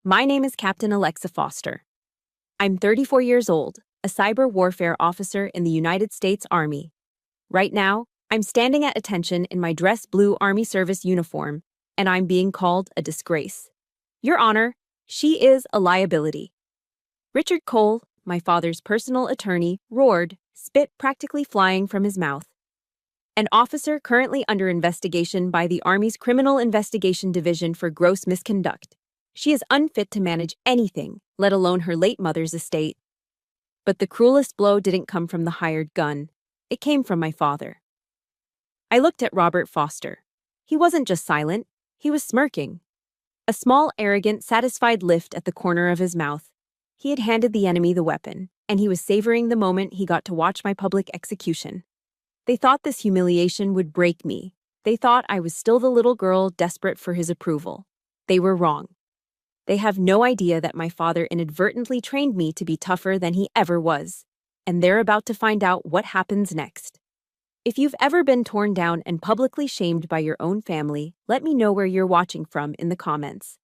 My name is Captain Alexa Foster. I'm 34 years old, a cyber warfare officer in the United States Army. Right now, I'm standing at attention in my dress blue Army service uniform, and I'm being called a disgrace. Your Honor, she is a liability. Richard Cole, my father's personal attorney, roared, spit practically flying from his mouth. An officer currently under investigation by the Army's Criminal Investigation Division for gross misconduct. She is unfit to manage anything, let alone her late mother's estate. But the cruelest blow didn't come from the hired gun. It came from my father. I looked at Robert Foster. He wasn't just silent, he was smirking. A small, arrogant, satisfied lift at the corner of his mouth. He had handed the enemy the weapon, and he was savoring the moment he got to watch my public execution. They thought this humiliation would break me. They thought I was still the little girl desperate for his approval. They were wrong. They have no idea that my father inadvertently trained me to be tougher than he ever was, and they're about to find out what happens next. If you've ever been torn down and publicly shamed by your own family, let me know where you're watching from in the comments.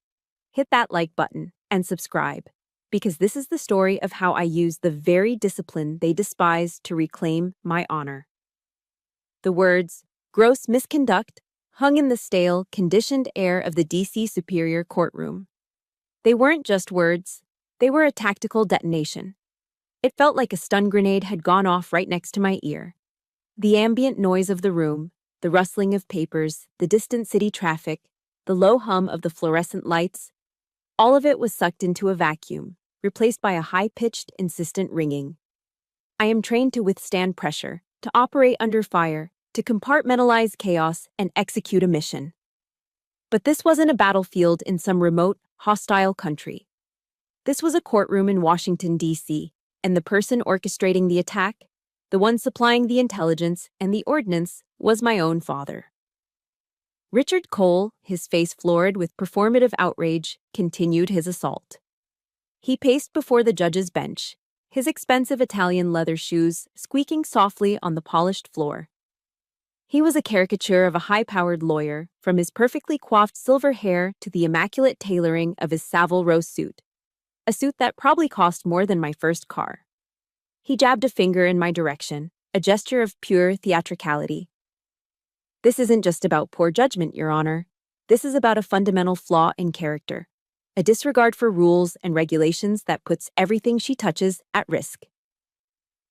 Hit that like button and subscribe, because this is the story of how I used the very discipline they despise to reclaim my honor. The words, gross misconduct, hung in the stale, conditioned air of the D.C. Superior Courtroom. They weren't just words, they were a tactical detonation. It felt like a stun grenade had gone off right next to my ear. The ambient noise of the room, the rustling of papers, the distant city traffic, the low hum of the fluorescent lights, all of it was sucked into a vacuum, replaced by a high-pitched, insistent ringing. I am trained to withstand pressure, to operate under fire, to compartmentalize chaos and execute a mission. But this wasn't a battlefield in some remote, hostile country. This was a courtroom in Washington, D.C., and the person orchestrating the attack, the one supplying the intelligence and the ordnance, was my own father. Richard Cole, his face florid with performative outrage, continued his assault. He paced before the judge's bench, his expensive Italian leather shoes squeaking softly on the polished floor. He was a caricature of a high-powered lawyer, from his perfectly coiffed silver hair to the immaculate tailoring of his Savile Row suit, a suit that probably cost more than my first car. He jabbed a finger in my direction, a gesture of pure theatricality. This isn't just about poor judgment, Your Honor. This is about a fundamental flaw in character, a disregard for rules and regulations that puts everything she touches at risk.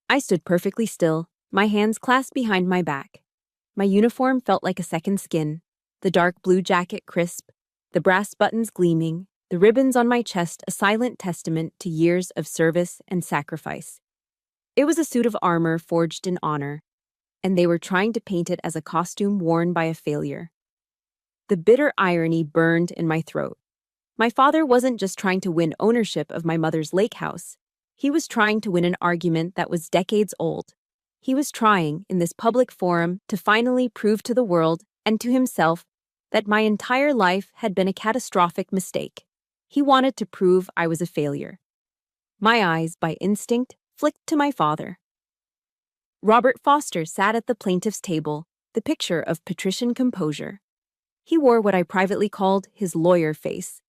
I stood perfectly still, my hands clasped behind my back. My uniform felt like a second skin, the dark blue jacket crisp, the brass buttons gleaming, the ribbons on my chest a silent testament to years of service and sacrifice. It was a suit of armor forged in honor, and they were trying to paint it as a costume worn by a failure. The bitter irony burned in my throat. My father wasn't just trying to win ownership of my mother's lake house. He was trying to win an argument that was decades old. He was trying, in this public forum, to finally prove to the world and to himself that my entire life had been a catastrophic mistake. He wanted to prove I was a failure. My eyes, by instinct, flicked to my father. Robert Foster sat at the plaintiff's table, the picture of patrician composure. He wore what I privately called his lawyer face,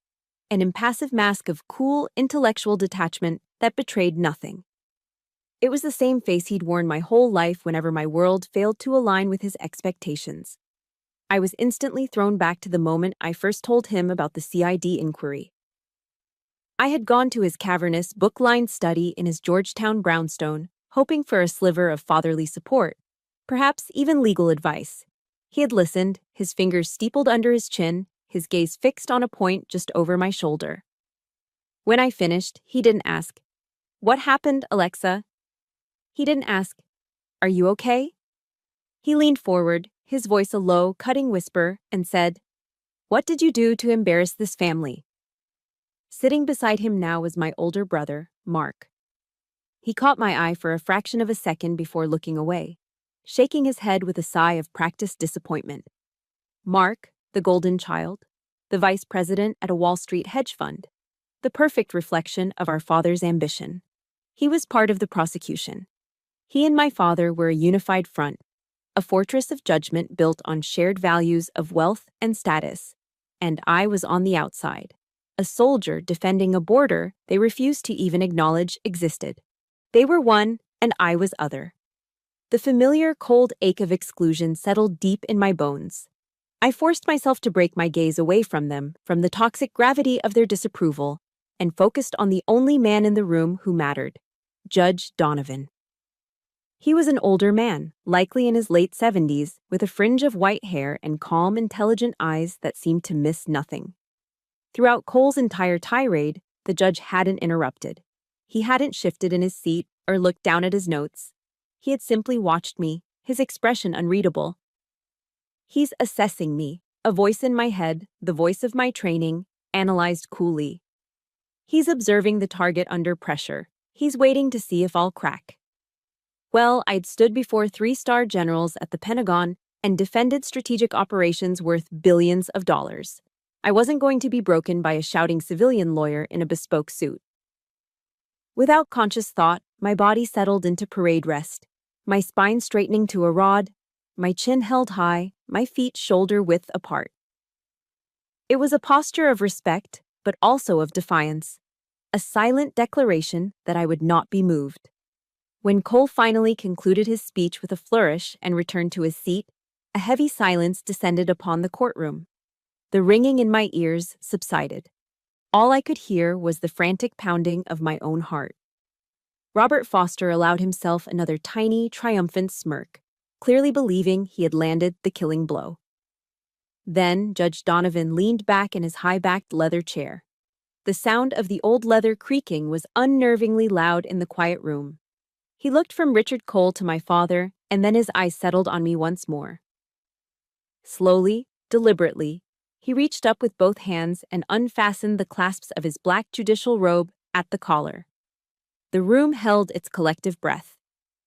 an impassive mask of cool, intellectual detachment that betrayed nothing. It was the same face he'd worn my whole life whenever my world failed to align with his expectations. I was instantly thrown back to the moment I first told him about the CID inquiry. I had gone to his cavernous, book-lined study in his Georgetown brownstone, hoping for a sliver of fatherly support, perhaps even legal advice. He had listened, his fingers steepled under his chin, his gaze fixed on a point just over my shoulder. When I finished, he didn't ask, "What happened, Alexa?" He didn't ask, "Are you okay?" He leaned forward, his voice a low, cutting whisper, and said, "What did you do to embarrass this family?" Sitting beside him now was my older brother, Mark. He caught my eye for a fraction of a second before looking away, shaking his head with a sigh of practiced disappointment. Mark, the golden child, the vice president at a Wall Street hedge fund, the perfect reflection of our father's ambition. He was part of the prosecution. He and my father were a unified front, a fortress of judgment built on shared values of wealth and status, and I was on the outside, a soldier defending a border they refused to even acknowledge existed. They were one, and I was other. The familiar cold ache of exclusion settled deep in my bones. I forced myself to break my gaze away from them, from the toxic gravity of their disapproval, and focused on the only man in the room who mattered, Judge Donovan. He was an older man, likely in his late 70s, with a fringe of white hair and calm, intelligent eyes that seemed to miss nothing. Throughout Cole's entire tirade, the judge hadn't interrupted. He hadn't shifted in his seat or looked down at his notes. He had simply watched me, his expression unreadable. He's assessing me, a voice in my head, the voice of my training, analyzed coolly. He's observing the target under pressure. He's waiting to see if I'll crack. Well, I'd stood before 3-star generals at the Pentagon and defended strategic operations worth billions of dollars. I wasn't going to be broken by a shouting civilian lawyer in a bespoke suit. Without conscious thought, my body settled into parade rest, my spine straightening to a rod, my chin held high, my feet shoulder-width apart. It was a posture of respect, but also of defiance, a silent declaration that I would not be moved. When Cole finally concluded his speech with a flourish and returned to his seat, a heavy silence descended upon the courtroom. The ringing in my ears subsided. All I could hear was the frantic pounding of my own heart. Robert Foster allowed himself another tiny, triumphant smirk, clearly believing he had landed the killing blow. Then Judge Donovan leaned back in his high-backed leather chair. The sound of the old leather creaking was unnervingly loud in the quiet room. He looked from Richard Cole to my father, and then his eyes settled on me once more. Slowly, deliberately, he reached up with both hands and unfastened the clasps of his black judicial robe at the collar. The room held its collective breath.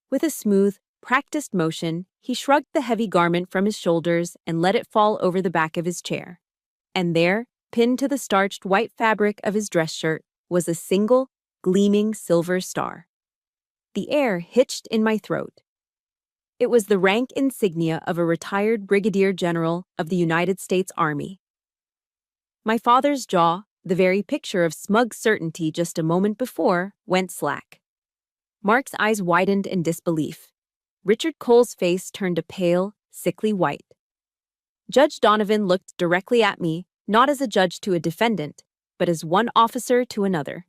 With a smooth, practiced motion, he shrugged the heavy garment from his shoulders and let it fall over the back of his chair. And there, pinned to the starched white fabric of his dress shirt, was a single, gleaming silver star. The air hitched in my throat. It was the rank insignia of a retired brigadier general of the United States Army. My father's jaw, the very picture of smug certainty just a moment before, went slack. Mark's eyes widened in disbelief. Richard Cole's face turned a pale, sickly white. Judge Donovan looked directly at me, not as a judge to a defendant, but as one officer to another.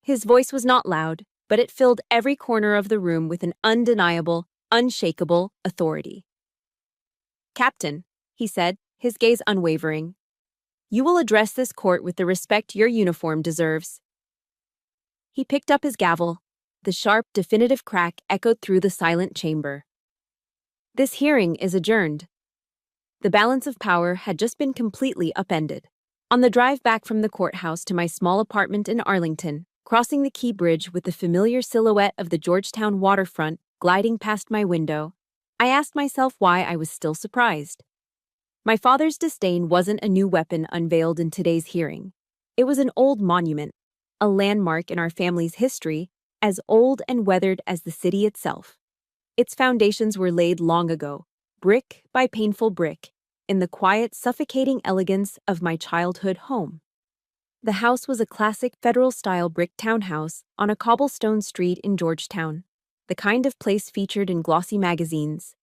His voice was not loud, but it filled every corner of the room with an undeniable, unshakable authority. "Captain," he said, his gaze unwavering, "you will address this court with the respect your uniform deserves." He picked up his gavel. The sharp, definitive crack echoed through the silent chamber. "This hearing is adjourned." The balance of power had just been completely upended. On the drive back from the courthouse to my small apartment in Arlington, crossing the Key Bridge with the familiar silhouette of the Georgetown waterfront gliding past my window, I asked myself why I was still surprised. My father's disdain wasn't a new weapon unveiled in today's hearing. It was an old monument, a landmark in our family's history, as old and weathered as the city itself. Its foundations were laid long ago, brick by painful brick, in the quiet, suffocating elegance of my childhood home. The house was a classic federal-style brick townhouse on a cobblestone street in Georgetown, the kind of place featured in glossy magazines.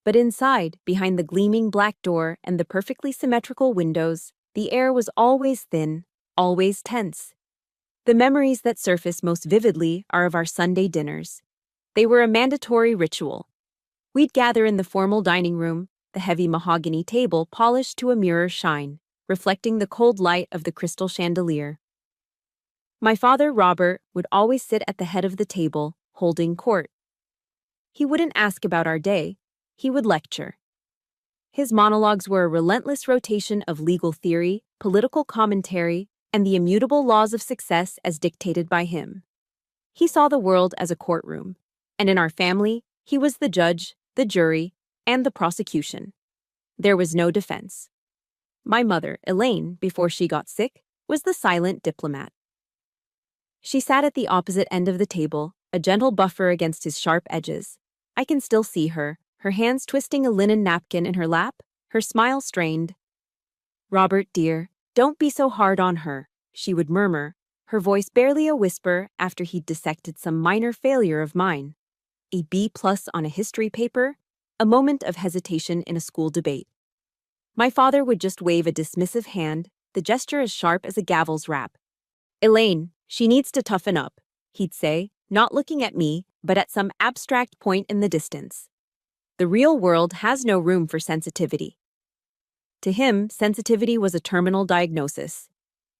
But inside, behind the gleaming black door and the perfectly symmetrical windows, the air was always thin, always tense. The memories that surface most vividly are of our Sunday dinners. They were a mandatory ritual. We'd gather in the formal dining room, the heavy mahogany table polished to a mirror shine, reflecting the cold light of the crystal chandelier. My father, Robert, would always sit at the head of the table, holding court. He wouldn't ask about our day. He would lecture. His monologues were a relentless rotation of legal theory, political commentary, and the immutable laws of success as dictated by him. He saw the world as a courtroom, and in our family, he was the judge, the jury, and the prosecution. There was no defense. My mother, Elaine, before she got sick, was the silent diplomat. She sat at the opposite end of the table, a gentle buffer against his sharp edges. I can still see her, her hands twisting a linen napkin in her lap, her smile strained. "Robert, dear, don't be so hard on her. she would murmur, her voice barely a whisper after he'd dissected some minor failure of mine. A B+ on a history paper, a moment of hesitation in a school debate. My father would just wave a dismissive hand, the gesture as sharp as a gavel's rap. "Elaine, she needs to toughen up," he'd say, not looking at me, but at some abstract point in the distance. The real world has no room for sensitivity. To him, sensitivity was a terminal diagnosis.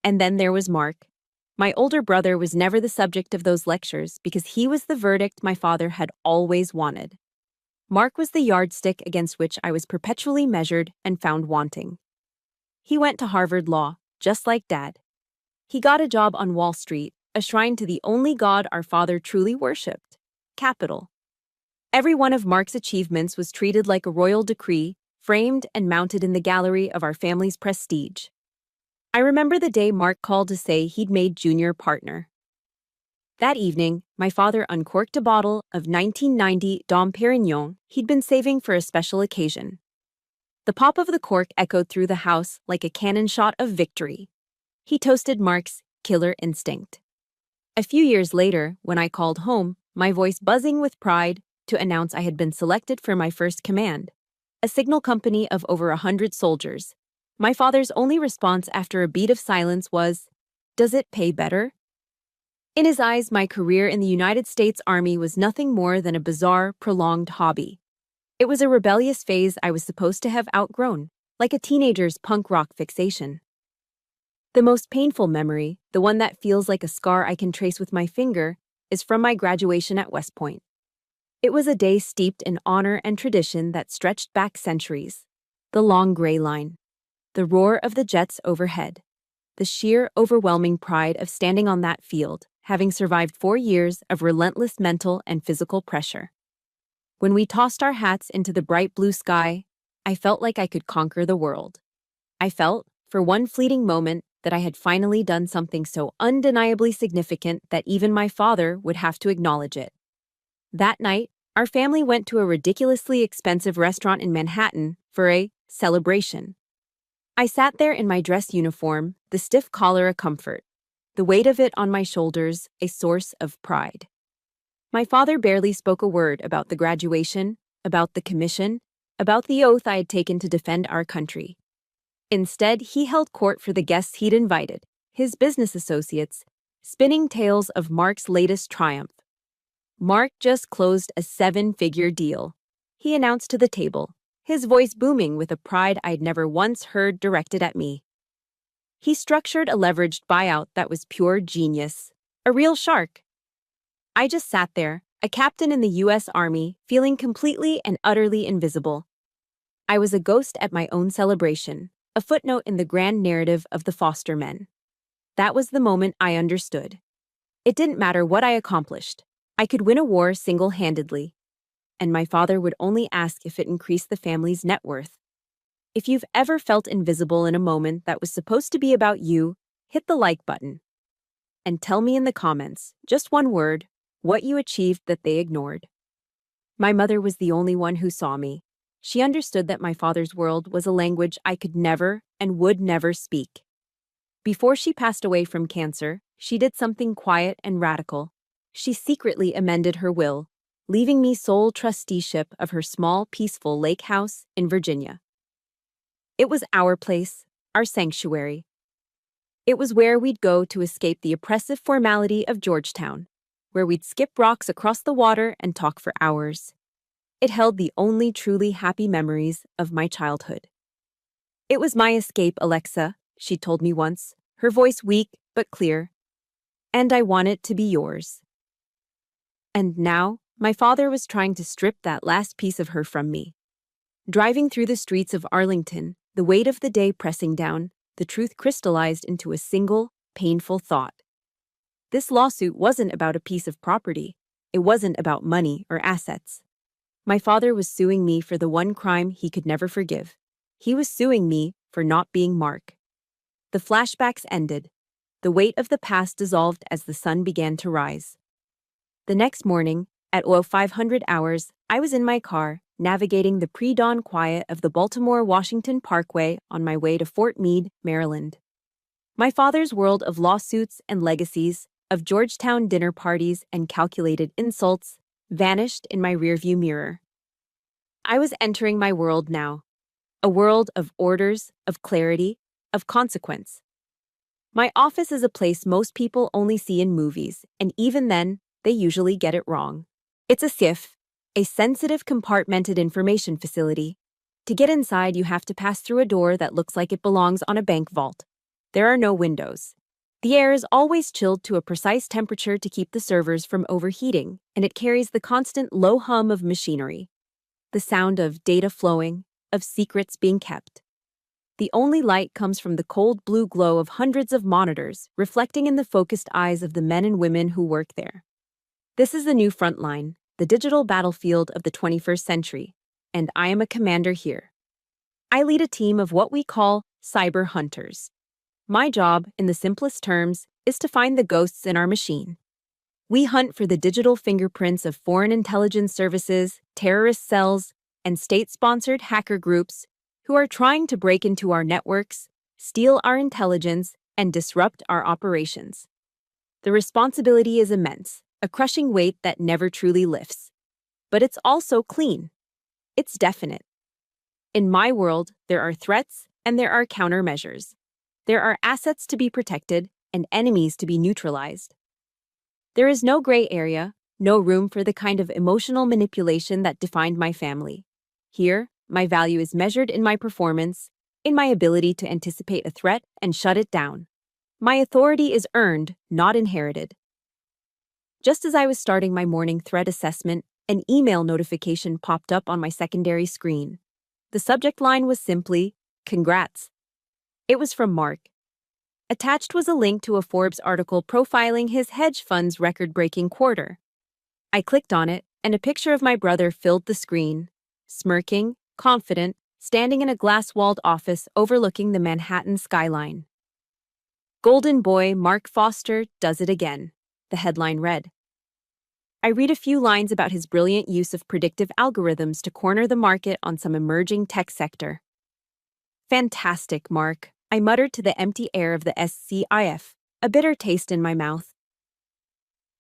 And then there was Mark. My older brother was never the subject of those lectures because he was the verdict my father had always wanted. Mark was the yardstick against which I was perpetually measured and found wanting. He went to Harvard Law, just like Dad. He got a job on Wall Street, a shrine to the only god our father truly worshipped: capital. Every one of Mark's achievements was treated like a royal decree, framed and mounted in the gallery of our family's prestige. I remember the day Mark called to say he'd made junior partner. That evening, my father uncorked a bottle of 1990 Dom Perignon he'd been saving for a special occasion. The pop of the cork echoed through the house like a cannon shot of victory. He toasted Mark's killer instinct. A few years later, when I called home, my voice buzzing with pride, to announce I had been selected for my first command, a signal company of over 100 soldiers, my father's only response after a beat of silence was, "Does it pay better?" In his eyes, my career in the United States Army was nothing more than a bizarre, prolonged hobby. It was a rebellious phase I was supposed to have outgrown, like a teenager's punk rock fixation. The most painful memory, the one that feels like a scar I can trace with my finger, is from my graduation at West Point. It was a day steeped in honor and tradition that stretched back centuries. The long gray line. The roar of the jets overhead. The sheer, overwhelming pride of standing on that field, having survived 4 years of relentless mental and physical pressure. When we tossed our hats into the bright blue sky, I felt like I could conquer the world. I felt, for one fleeting moment, that I had finally done something so undeniably significant that even my father would have to acknowledge it. That night, our family went to a ridiculously expensive restaurant in Manhattan for a celebration. I sat there in my dress uniform, the stiff collar a comfort, the weight of it on my shoulders a source of pride. My father barely spoke a word about the graduation, about the commission, about the oath I had taken to defend our country. Instead, he held court for the guests he'd invited, his business associates, spinning tales of Mark's latest triumph. Mark just closed a 7-figure deal, he announced to the table, his voice booming with a pride I'd never once heard directed at me. He structured a leveraged buyout that was pure genius, a real shark. I just sat there, a captain in the U.S. Army, feeling completely and utterly invisible. I was a ghost at my own celebration, a footnote in the grand narrative of the Foster men. That was the moment I understood. It didn't matter what I accomplished. I could win a war single-handedly. And my father would only ask if it increased the family's net worth. If you've ever felt invisible in a moment that was supposed to be about you, hit the like button. And tell me in the comments, just one word, what you achieved that they ignored. My mother was the only one who saw me. She understood that my father's world was a language I could never and would never speak. Before she passed away from cancer, she did something quiet and radical. She secretly amended her will, leaving me sole trusteeship of her small, peaceful lake house in Virginia. It was our place, our sanctuary. It was where we'd go to escape the oppressive formality of Georgetown, where we'd skip rocks across the water and talk for hours. It held the only truly happy memories of my childhood. "It was my escape, Alexa," she told me once, her voice weak but clear. "And I want it to be yours." And now, my father was trying to strip that last piece of her from me. Driving through the streets of Arlington, the weight of the day pressing down, the truth crystallized into a single, painful thought. This lawsuit wasn't about a piece of property. It wasn't about money or assets. My father was suing me for the one crime he could never forgive. He was suing me for not being Mark. The flashbacks ended. The weight of the past dissolved as the sun began to rise. The next morning, at 0500 hours, I was in my car, navigating the pre-dawn quiet of the Baltimore-Washington Parkway on my way to Fort Meade, Maryland. My father's world of lawsuits and legacies, of Georgetown dinner parties and calculated insults, vanished in my rearview mirror. I was entering my world now, a world of orders, of clarity, of consequence. My office is a place most people only see in movies, and even then, they usually get it wrong. It's a SIF, a sensitive compartmented information facility. To get inside, you have to pass through a door that looks like it belongs on a bank vault. There are no windows. The air is always chilled to a precise temperature to keep the servers from overheating, and it carries the constant low hum of machinery, the sound of data flowing, of secrets being kept. The only light comes from the cold blue glow of hundreds of monitors reflecting in the focused eyes of the men and women who work there. This is the new front line, the digital battlefield of the 21st century, and I am a commander here. I lead a team of what we call cyber hunters. My job, in the simplest terms, is to find the ghosts in our machine. We hunt for the digital fingerprints of foreign intelligence services, terrorist cells, and state-sponsored hacker groups who are trying to break into our networks, steal our intelligence, and disrupt our operations. The responsibility is immense, a crushing weight that never truly lifts. But it's also clean. It's definite. In my world, there are threats and there are countermeasures. There are assets to be protected and enemies to be neutralized. There is no gray area, no room for the kind of emotional manipulation that defined my family. Here, my value is measured in my performance, in my ability to anticipate a threat and shut it down. My authority is earned, not inherited. Just as I was starting my morning threat assessment, an email notification popped up on my secondary screen. The subject line was simply, "Congrats." It was from Mark. Attached was a link to a Forbes article profiling his hedge fund's record-breaking quarter. I clicked on it, and a picture of my brother filled the screen, smirking, confident, standing in a glass-walled office overlooking the Manhattan skyline. "Golden Boy Mark Foster does it again," the headline read. I read a few lines about his brilliant use of predictive algorithms to corner the market on some emerging tech sector. "Fantastic, Mark," I muttered to the empty air of the SCIF, a bitter taste in my mouth.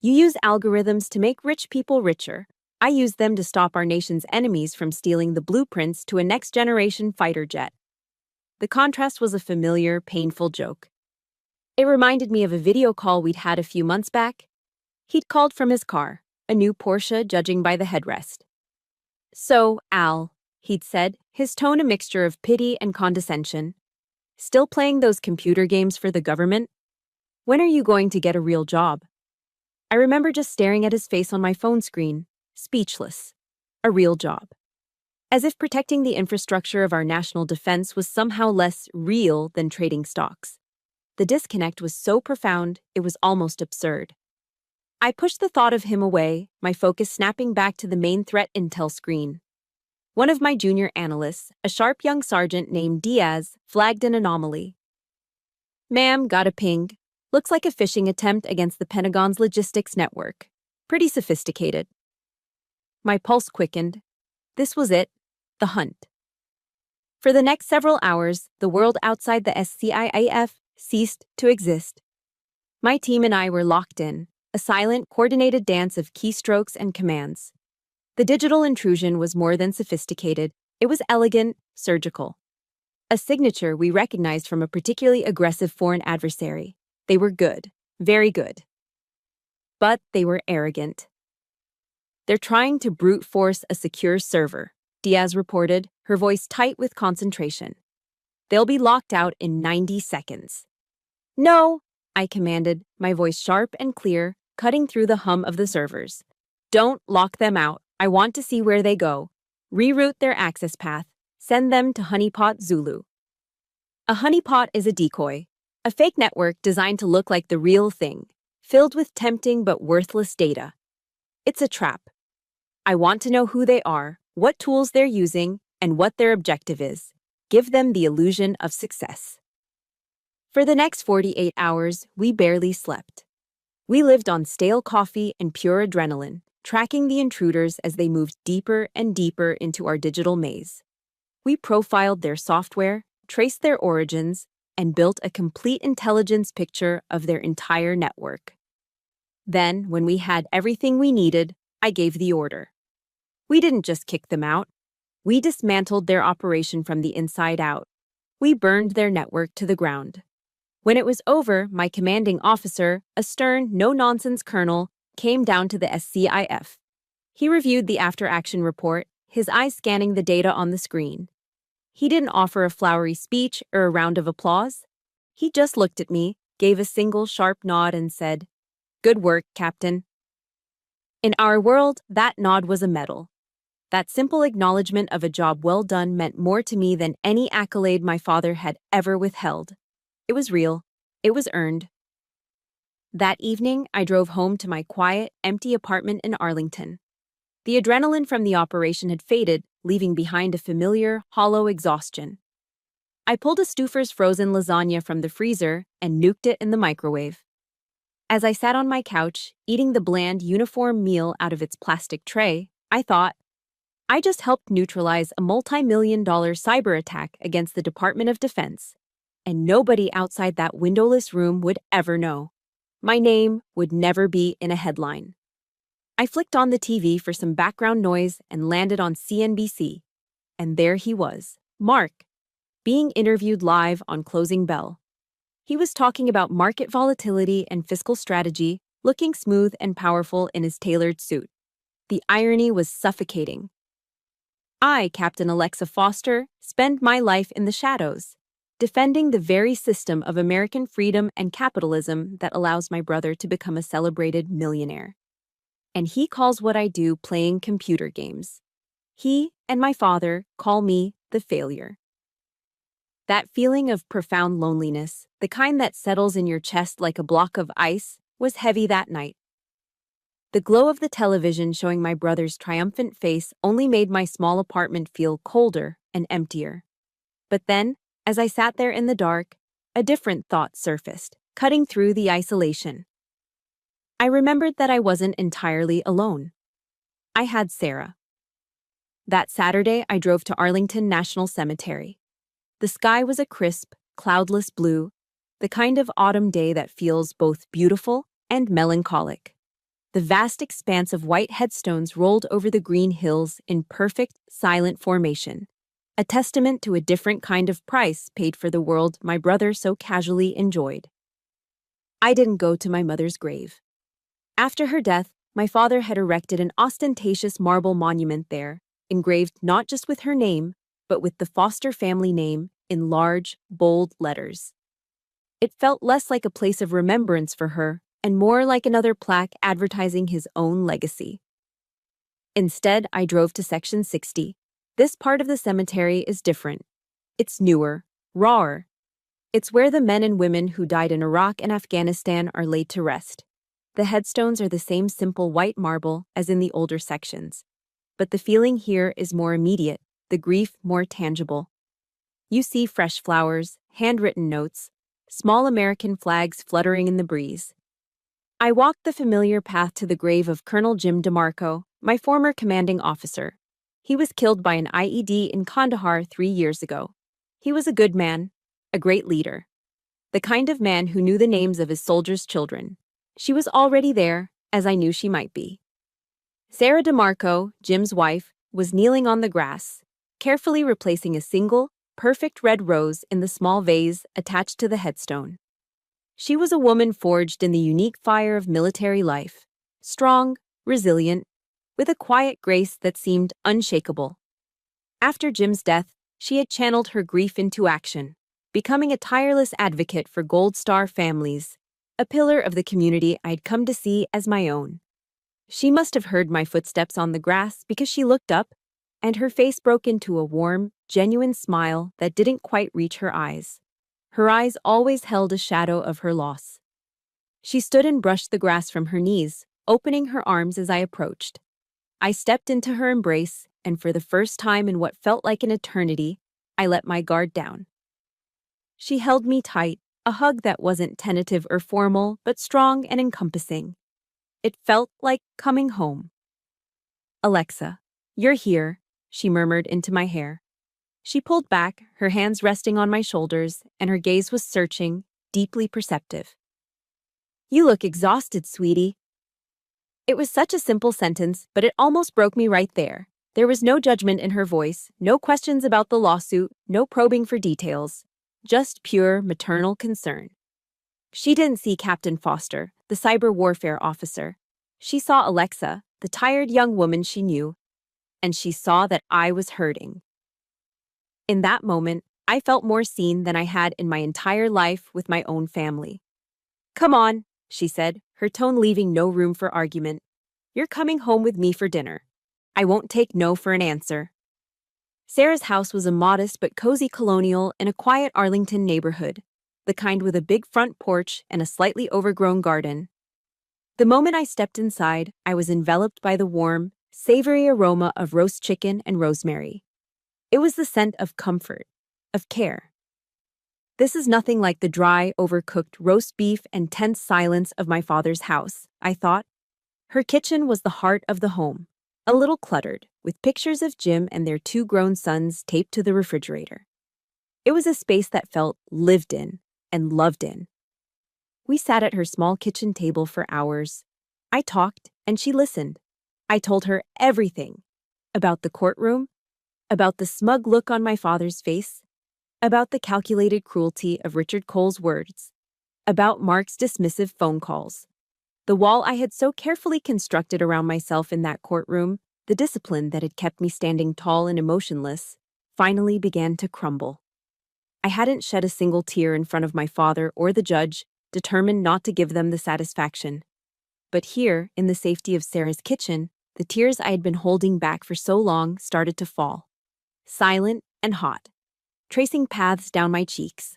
"You use algorithms to make rich people richer. I use them to stop our nation's enemies from stealing the blueprints to a next-generation fighter jet." The contrast was a familiar, painful joke. It reminded me of a video call we'd had a few months back. He'd called from his car, a new Porsche judging by the headrest. "So, Al," he'd said, his tone a mixture of pity and condescension, "still playing those computer games for the government? When are you going to get a real job?" I remember just staring at his face on my phone screen, speechless. A real job. As if protecting the infrastructure of our national defense was somehow less real than trading stocks. The disconnect was so profound, it was almost absurd. I pushed the thought of him away, my focus snapping back to the main threat intel screen. One of my junior analysts, a sharp young sergeant named Diaz, flagged an anomaly. "Ma'am, got a ping. Looks like a phishing attempt against the Pentagon's logistics network. Pretty sophisticated." My pulse quickened. This was it, the hunt. For the next several hours, the world outside the SCIF ceased to exist. My team and I were locked in, a silent, coordinated dance of keystrokes and commands. The digital intrusion was more than sophisticated, it was elegant, surgical. A signature we recognized from a particularly aggressive foreign adversary. They were good, very good. But they were arrogant. "They're trying to brute force a secure server," Diaz reported, her voice tight with concentration. "They'll be locked out in 90 seconds. "No," I commanded, my voice sharp and clear, cutting through the hum of the servers. "Don't lock them out. I want to see where they go. Reroute their access path. Send them to Honeypot Zulu." A honeypot is a decoy, a fake network designed to look like the real thing, filled with tempting but worthless data. It's a trap. I want to know who they are, what tools they're using, and what their objective is. Give them the illusion of success. For the next 48 hours, we barely slept. We lived on stale coffee and pure adrenaline, tracking the intruders as they moved deeper and deeper into our digital maze. We profiled their software, traced their origins, and built a complete intelligence picture of their entire network. Then, when we had everything we needed, I gave the order. We didn't just kick them out. We dismantled their operation from the inside out. We burned their network to the ground. When it was over, my commanding officer, a stern, no-nonsense colonel, came down to the SCIF. He reviewed the after-action report, his eyes scanning the data on the screen. He didn't offer a flowery speech or a round of applause. He just looked at me, gave a single sharp nod, and said, "Good work, Captain." In our world, that nod was a medal. That simple acknowledgement of a job well done meant more to me than any accolade my father had ever withheld. It was real. It was earned. That evening, I drove home to my quiet, empty apartment in Arlington. The adrenaline from the operation had faded, leaving behind a familiar, hollow exhaustion. I pulled a Stouffer's frozen lasagna from the freezer and nuked it in the microwave. As I sat on my couch, eating the bland, uniform meal out of its plastic tray, I thought, I just helped neutralize a multi-million-dollar cyber attack against the Department of Defense, and nobody outside that windowless room would ever know. My name would never be in a headline. I flicked on the TV for some background noise and landed on CNBC. And there he was, Mark, being interviewed live on Closing Bell. He was talking about market volatility and fiscal strategy, looking smooth and powerful in his tailored suit. The irony was suffocating. I, Captain Alexa Foster, spend my life in the shadows, defending the very system of American freedom and capitalism that allows my brother to become a celebrated millionaire. And he calls what I do playing computer games. He and my father call me the failure. That feeling of profound loneliness, the kind that settles in your chest like a block of ice, was heavy that night. The glow of the television showing my brother's triumphant face only made my small apartment feel colder and emptier. But then, as I sat there in the dark, a different thought surfaced, cutting through the isolation. I remembered that I wasn't entirely alone. I had Sarah. That Saturday, I drove to Arlington National Cemetery. The sky was a crisp, cloudless blue, the kind of autumn day that feels both beautiful and melancholic. The vast expanse of white headstones rolled over the green hills in perfect, silent formation, a testament to a different kind of price paid for the world my brother so casually enjoyed. I didn't go to my mother's grave. After her death, my father had erected an ostentatious marble monument there, engraved not just with her name, but with the Foster family name in large, bold letters. It felt less like a place of remembrance for her and more like another plaque advertising his own legacy. Instead, I drove to Section 60. This part of the cemetery is different. It's newer, rawer. It's where the men and women who died in Iraq and Afghanistan are laid to rest. The headstones are the same simple white marble as in the older sections. But the feeling here is more immediate, the grief more tangible. You see fresh flowers, handwritten notes, small American flags fluttering in the breeze. I walked the familiar path to the grave of Colonel Jim DeMarco, my former commanding officer. He was killed by an IED in Kandahar 3 years ago. He was a good man, a great leader. The kind of man who knew the names of his soldiers' children. She was already there, as I knew she might be. Sarah DeMarco, Jim's wife, was kneeling on the grass, carefully replacing a single, perfect red rose in the small vase attached to the headstone. She was a woman forged in the unique fire of military life, strong, resilient, with a quiet grace that seemed unshakable. After Jim's death, she had channeled her grief into action, becoming a tireless advocate for Gold Star families, a pillar of the community I'd come to see as my own. She must have heard my footsteps on the grass because she looked up, and her face broke into a warm, genuine smile that didn't quite reach her eyes. Her eyes always held a shadow of her loss. She stood and brushed the grass from her knees, opening her arms as I approached. I stepped into her embrace, and for the first time in what felt like an eternity, I let my guard down. She held me tight, a hug that wasn't tentative or formal, but strong and encompassing. It felt like coming home. "Alexa, you're here," she murmured into my hair. She pulled back, her hands resting on my shoulders, and her gaze was searching, deeply perceptive. "You look exhausted, sweetie." It was such a simple sentence, but it almost broke me right there. There was no judgment in her voice, no questions about the lawsuit, no probing for details. Just pure maternal concern. She didn't see Captain Foster, the cyber warfare officer. She saw Alexa, the tired young woman she knew, and she saw that I was hurting. In that moment, I felt more seen than I had in my entire life with my own family. "Come on," she said, her tone leaving no room for argument. "You're coming home with me for dinner. I won't take no for an answer." Sarah's house was a modest but cozy colonial in a quiet Arlington neighborhood, the kind with a big front porch and a slightly overgrown garden. The moment I stepped inside, I was enveloped by the warm, savory aroma of roast chicken and rosemary. It was the scent of comfort, of care. This is nothing like the dry, overcooked roast beef and tense silence of my father's house, I thought. Her kitchen was the heart of the home, a little cluttered, with pictures of Jim and their 2 grown sons taped to the refrigerator. It was a space that felt lived in and loved in. We sat at her small kitchen table for hours. I talked, and she listened. I told her everything. About the courtroom, about the smug look on my father's face, about the calculated cruelty of Richard Cole's words, about Mark's dismissive phone calls. The wall I had so carefully constructed around myself in that courtroom, the discipline that had kept me standing tall and emotionless, finally began to crumble. I hadn't shed a single tear in front of my father or the judge, determined not to give them the satisfaction. But here, in the safety of Sarah's kitchen, the tears I had been holding back for so long started to fall. Silent and hot, tracing paths down my cheeks.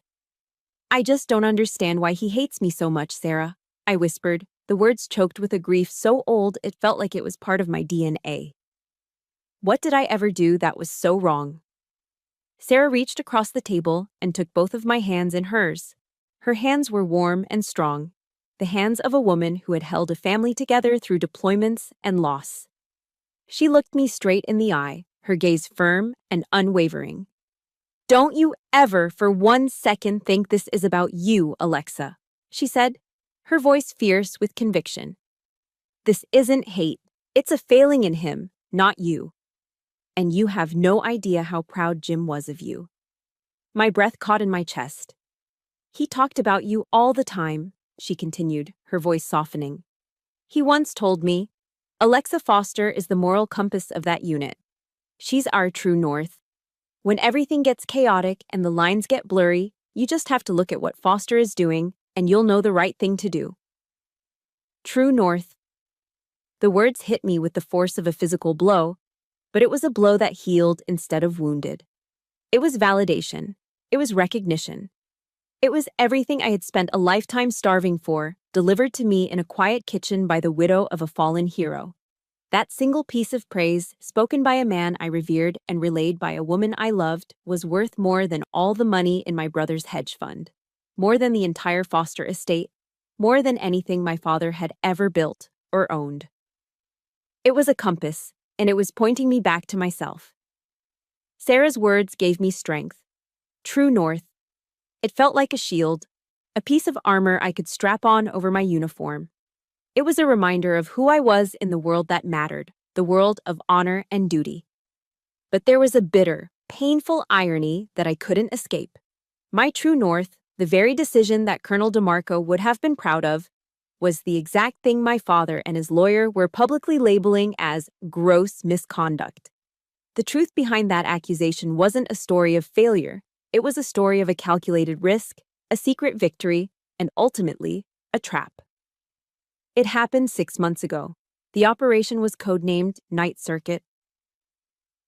"I just don't understand why he hates me so much, Sarah," I whispered, the words choked with a grief so old it felt like it was part of my DNA. What did I ever do that was so wrong? Sarah reached across the table and took both of my hands in hers. Her hands were warm and strong, the hands of a woman who had held a family together through deployments and loss. She looked me straight in the eye, her gaze firm and unwavering. "Don't you ever for 1 second think this is about you, Alexa," she said, her voice fierce with conviction. "This isn't hate. It's a failing in him, not you. And you have no idea how proud Jim was of you." My breath caught in my chest. "He talked about you all the time," she continued, her voice softening. "He once told me, Alexa Foster is the moral compass of that unit. She's our true north. When everything gets chaotic and the lines get blurry, you just have to look at what Foster is doing, and you'll know the right thing to do." True north. The words hit me with the force of a physical blow, but it was a blow that healed instead of wounded. It was validation. It was recognition. It was everything I had spent a lifetime starving for, delivered to me in a quiet kitchen by the widow of a fallen hero. That single piece of praise, spoken by a man I revered and relayed by a woman I loved, was worth more than all the money in my brother's hedge fund, more than the entire Foster estate, more than anything my father had ever built or owned. It was a compass, and it was pointing me back to myself. Sarah's words gave me strength. True north. It felt like a shield, a piece of armor I could strap on over my uniform. It was a reminder of who I was in the world that mattered, the world of honor and duty. But there was a bitter, painful irony that I couldn't escape. My true north, the very decision that Colonel DeMarco would have been proud of, was the exact thing my father and his lawyer were publicly labeling as gross misconduct. The truth behind that accusation wasn't a story of failure. It was a story of a calculated risk, a secret victory, and ultimately, a trap. It happened 6 months ago. The operation was codenamed Night Circuit.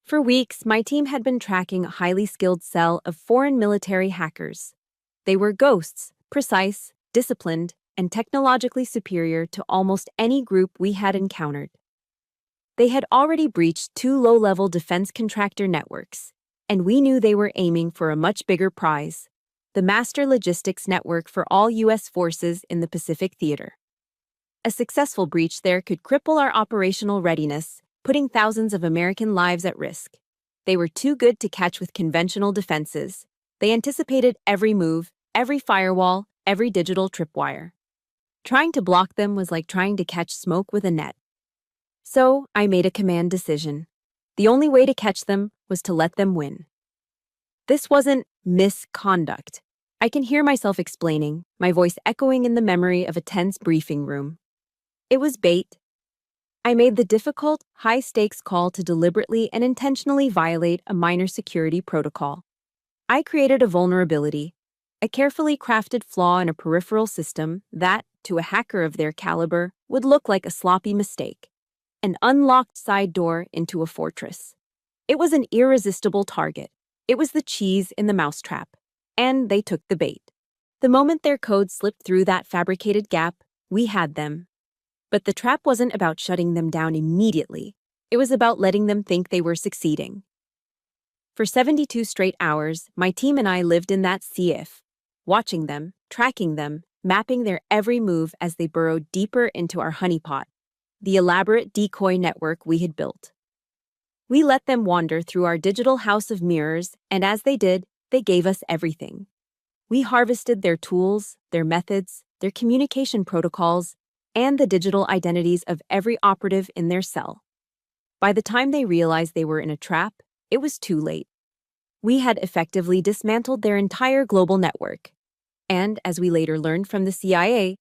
For weeks, my team had been tracking a highly skilled cell of foreign military hackers. They were ghosts, precise, disciplined, and technologically superior to almost any group we had encountered. They had already breached 2 low-level defense contractor networks, and we knew they were aiming for a much bigger prize, the master logistics network for all U.S. forces in the Pacific Theater. A successful breach there could cripple our operational readiness, putting thousands of American lives at risk. They were too good to catch with conventional defenses. They anticipated every move, every firewall, every digital tripwire. Trying to block them was like trying to catch smoke with a net. So I made a command decision. The only way to catch them was to let them win. This wasn't misconduct. I can hear myself explaining, my voice echoing in the memory of a tense briefing room. It was bait. I made the difficult, high-stakes call to deliberately and intentionally violate a minor security protocol. I created a vulnerability, a carefully crafted flaw in a peripheral system that, to a hacker of their caliber, would look like a sloppy mistake. An unlocked side door into a fortress. It was an irresistible target. It was the cheese in the mousetrap. And they took the bait. The moment their code slipped through that fabricated gap, we had them. But the trap wasn't about shutting them down immediately. It was about letting them think they were succeeding. For 72 straight hours, my team and I lived in that CF, watching them, tracking them, mapping their every move as they burrowed deeper into our honeypot, the elaborate decoy network we had built. We let them wander through our digital house of mirrors, and as they did, they gave us everything. We harvested their tools, their methods, their communication protocols, and the digital identities of every operative in their cell. By the time they realized they were in a trap, it was too late. We had effectively dismantled their entire global network. And, as we later learned from the CIA,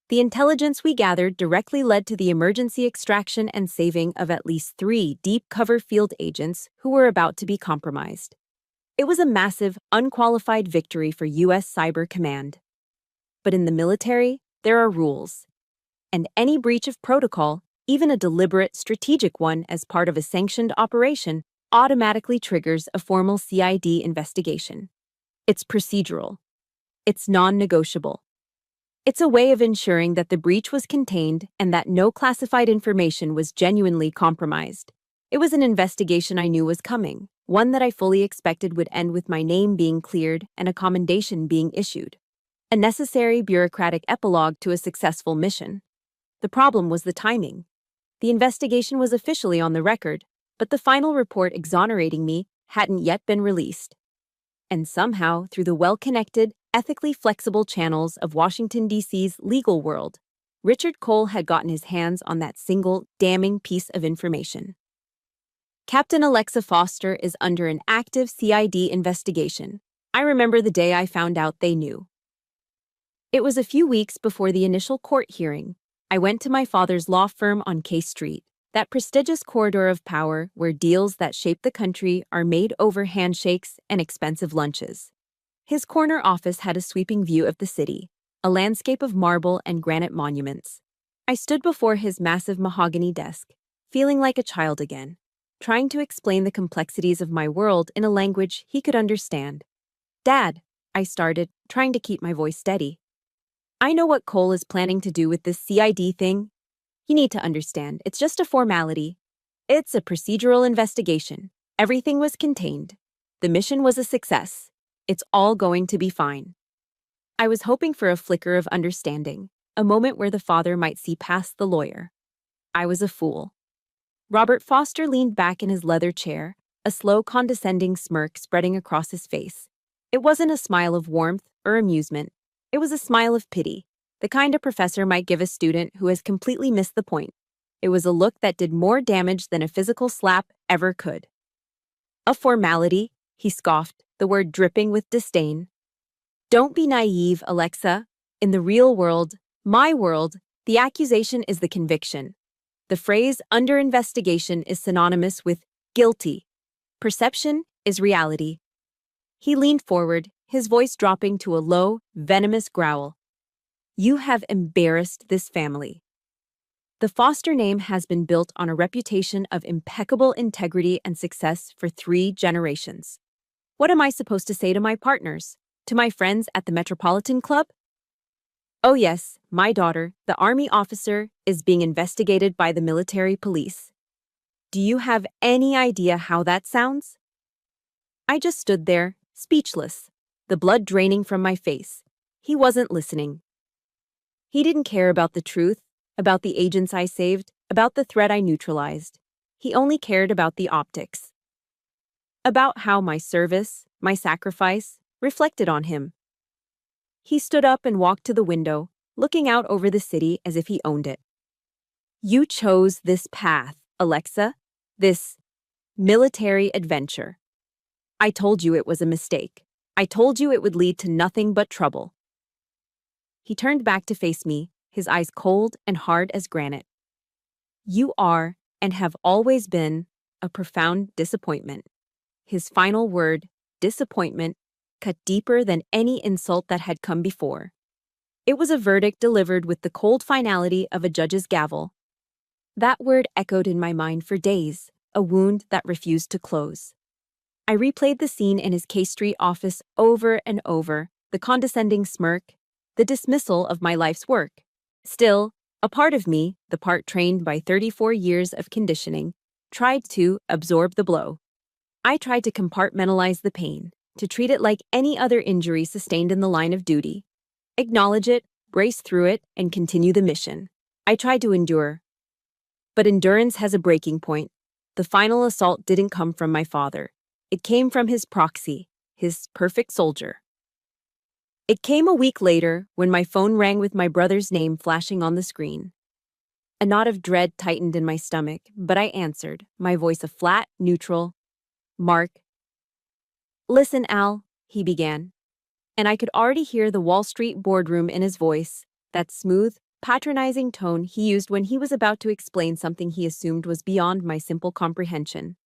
the intelligence we gathered directly led to the emergency extraction and saving of at least 3 deep-cover field agents who were about to be compromised. It was a massive, unqualified victory for U.S. Cyber Command. But in the military, there are rules. And any breach of protocol, even a deliberate, strategic one as part of a sanctioned operation, automatically triggers a formal CID investigation. It's procedural. It's non-negotiable. It's a way of ensuring that the breach was contained and that no classified information was genuinely compromised. It was an investigation I knew was coming, one that I fully expected would end with my name being cleared and a commendation being issued. A necessary bureaucratic epilogue to a successful mission. The problem was the timing. The investigation was officially on the record, but the final report exonerating me hadn't yet been released. And somehow, through the well-connected, ethically flexible channels of Washington, D.C.'s legal world, Richard Cole had gotten his hands on that single, damning piece of information. Captain Alexa Foster is under an active CID investigation. I remember the day I found out they knew. It was a few weeks before the initial court hearing. I went to my father's law firm on K Street, that prestigious corridor of power where deals that shape the country are made over handshakes and expensive lunches. His corner office had a sweeping view of the city, a landscape of marble and granite monuments. I stood before his massive mahogany desk, feeling like a child again, trying to explain the complexities of my world in a language he could understand. "Dad," I started, trying to keep my voice steady. "I know what Cole is planning to do with this CID thing. You need to understand, it's just a formality. It's a procedural investigation. Everything was contained. The mission was a success. It's all going to be fine." I was hoping for a flicker of understanding, a moment where the father might see past the lawyer. I was a fool. Robert Foster leaned back in his leather chair, a slow, condescending smirk spreading across his face. It wasn't a smile of warmth or amusement. It was a smile of pity, the kind a professor might give a student who has completely missed the point. It was a look that did more damage than a physical slap ever could. "A formality," he scoffed, the word dripping with disdain. "Don't be naive, Alexa. In the real world, my world, the accusation is the conviction. The phrase under investigation is synonymous with guilty. Perception is reality." He leaned forward, his voice dropping to a low, venomous growl. "You have embarrassed this family. The Foster name has been built on a reputation of impeccable integrity and success for 3 generations. What am I supposed to say to my partners? To my friends at the Metropolitan Club? Oh yes, my daughter, the Army officer, is being investigated by the military police. Do you have any idea how that sounds?" I just stood there, speechless, the blood draining from my face. He wasn't listening. He didn't care about the truth, about the agents I saved, about the threat I neutralized. He only cared about the optics. about how my service, my sacrifice, reflected on him. He stood up and walked to the window, looking out over the city as if he owned it. You chose this path, Alexa, this military adventure. I told you it was a mistake. I told you it would lead to nothing but trouble. He turned back to face me, his eyes cold and hard as granite. You are, and have always been, a profound disappointment. His final word, disappointment, cut deeper than any insult that had come before. It was a verdict delivered with the cold finality of a judge's gavel. That word echoed in my mind for days, a wound that refused to close. I replayed the scene in his K Street office over and over, the condescending smirk, the dismissal of my life's work. Still, a part of me, the part trained by 34 years of conditioning, tried to absorb the blow. I tried to compartmentalize the pain, to treat it like any other injury sustained in the line of duty. Acknowledge it, brace through it, and continue the mission. I tried to endure. But endurance has a breaking point. The final assault didn't come from my father. It came from his proxy, his perfect soldier. It came a week later when my phone rang with my brother's name flashing on the screen. A knot of dread tightened in my stomach, but I answered, my voice a flat, neutral, Mark. Listen, Al, he began. And I could already hear the Wall Street boardroom in his voice, that smooth, patronizing tone he used when he was about to explain something he assumed was beyond my simple comprehension.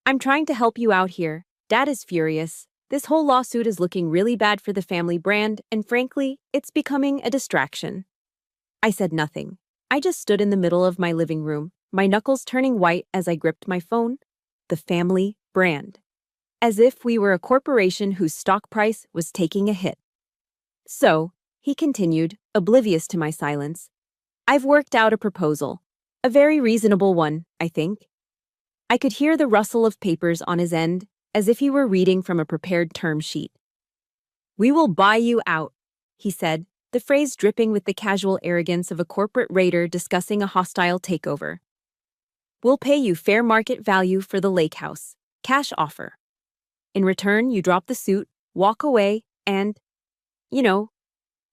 I'm trying to help you out here. Dad is furious. This whole lawsuit is looking really bad for the family brand, and frankly, it's becoming a distraction. I said nothing. I just stood in the middle of my living room, my knuckles turning white as I gripped my phone. The family brand. As if we were a corporation whose stock price was taking a hit. So, he continued, oblivious to my silence, I've worked out a proposal. A very reasonable one, I think. I could hear the rustle of papers on his end, as if he were reading from a prepared term sheet. We will buy you out, he said, the phrase dripping with the casual arrogance of a corporate raider discussing a hostile takeover. We'll pay you fair market value for the lake house. Cash offer. In return, you drop the suit, walk away, and,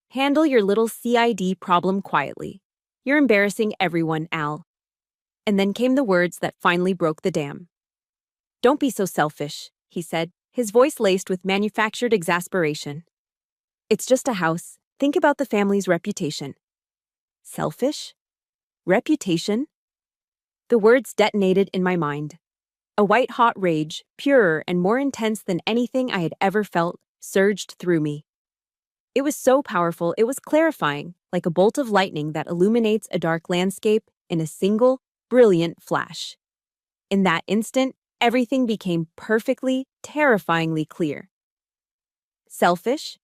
handle your little CID problem quietly. You're embarrassing everyone, Al. And then came the words that finally broke the dam. Don't be so selfish, he said, his voice laced with manufactured exasperation. It's just a house. Think about the family's reputation. Selfish? Reputation? The words detonated in my mind. A white-hot rage, purer and more intense than anything I had ever felt, surged through me. It was so powerful, it was clarifying, like a bolt of lightning that illuminates a dark landscape in a single, brilliant flash. In that instant, everything became perfectly, terrifyingly clear. Selfish?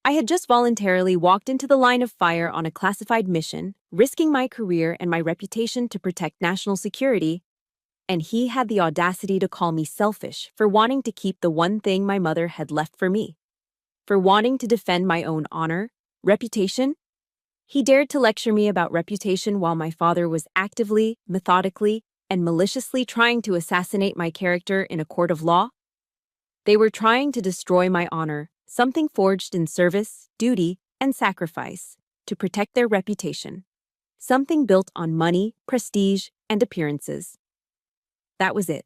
I had just voluntarily walked into the line of fire on a classified mission, risking my career and my reputation to protect national security, and he had the audacity to call me selfish for wanting to keep the one thing my mother had left for me. For wanting to defend my own honor, reputation. He dared to lecture me about reputation while my father was actively, methodically, and maliciously trying to assassinate my character in a court of law. They were trying to destroy my honor, something forged in service, duty, and sacrifice, to protect their reputation. Something built on money, prestige, and appearances. That was it.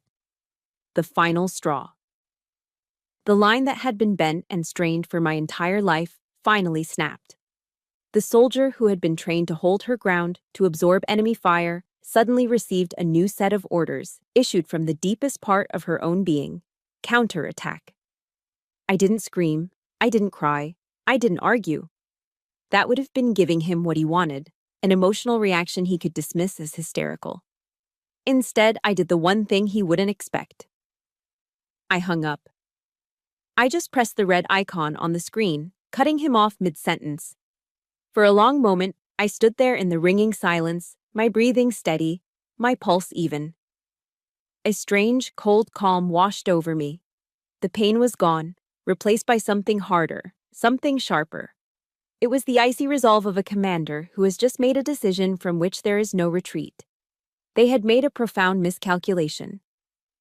The final straw. The line that had been bent and strained for my entire life finally snapped. The soldier who had been trained to hold her ground, to absorb enemy fire, suddenly received a new set of orders, issued from the deepest part of her own being. Counterattack. I didn't scream. I didn't cry. I didn't argue. That would have been giving him what he wanted, an emotional reaction he could dismiss as hysterical. Instead, I did the one thing he wouldn't expect. I hung up. I just pressed the red icon on the screen, cutting him off mid-sentence. For a long moment, I stood there in the ringing silence, my breathing steady, my pulse even. A strange, cold calm washed over me. The pain was gone, replaced by something harder, something sharper. It was the icy resolve of a commander who has just made a decision from which there is no retreat. They had made a profound miscalculation.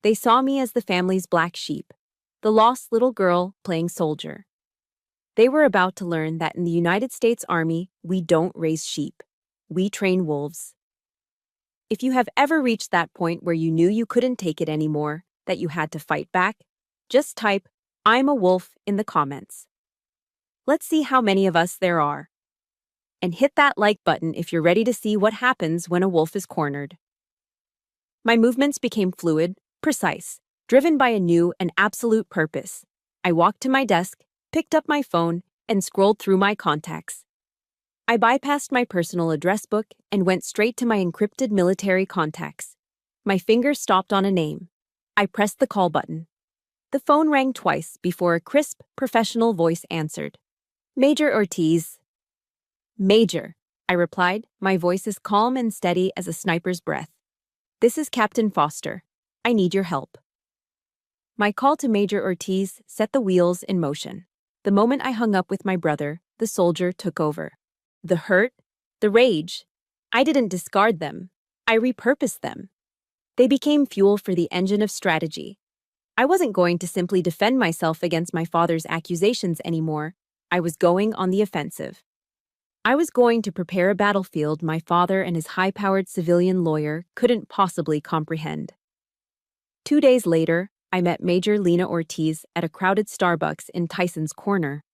They saw me as the family's black sheep, the lost little girl playing soldier. They were about to learn that in the United States Army, we don't raise sheep. We train wolves. If you have ever reached that point where you knew you couldn't take it anymore, that you had to fight back, just type, "I'm a wolf" in the comments. Let's see how many of us there are. And hit that like button if you're ready to see what happens when a wolf is cornered. My movements became fluid, precise, driven by a new and absolute purpose. I walked to my desk, picked up my phone, and scrolled through my contacts. I bypassed my personal address book and went straight to my encrypted military contacts. My finger stopped on a name. I pressed the call button. The phone rang twice before a crisp, professional voice answered. "Major Ortiz." "Major," I replied, my voice as calm and steady as a sniper's breath. "This is Captain Foster. I need your help." My call to Major Ortiz set the wheels in motion. The moment I hung up with my brother, the soldier took over. The hurt, the rage, I didn't discard them. I repurposed them. They became fuel for the engine of strategy. I wasn't going to simply defend myself against my father's accusations anymore. I was going on the offensive. I was going to prepare a battlefield my father and his high-powered civilian lawyer couldn't possibly comprehend. 2 days later, I met Major Lena Ortiz at a crowded Starbucks in Tyson's Corner.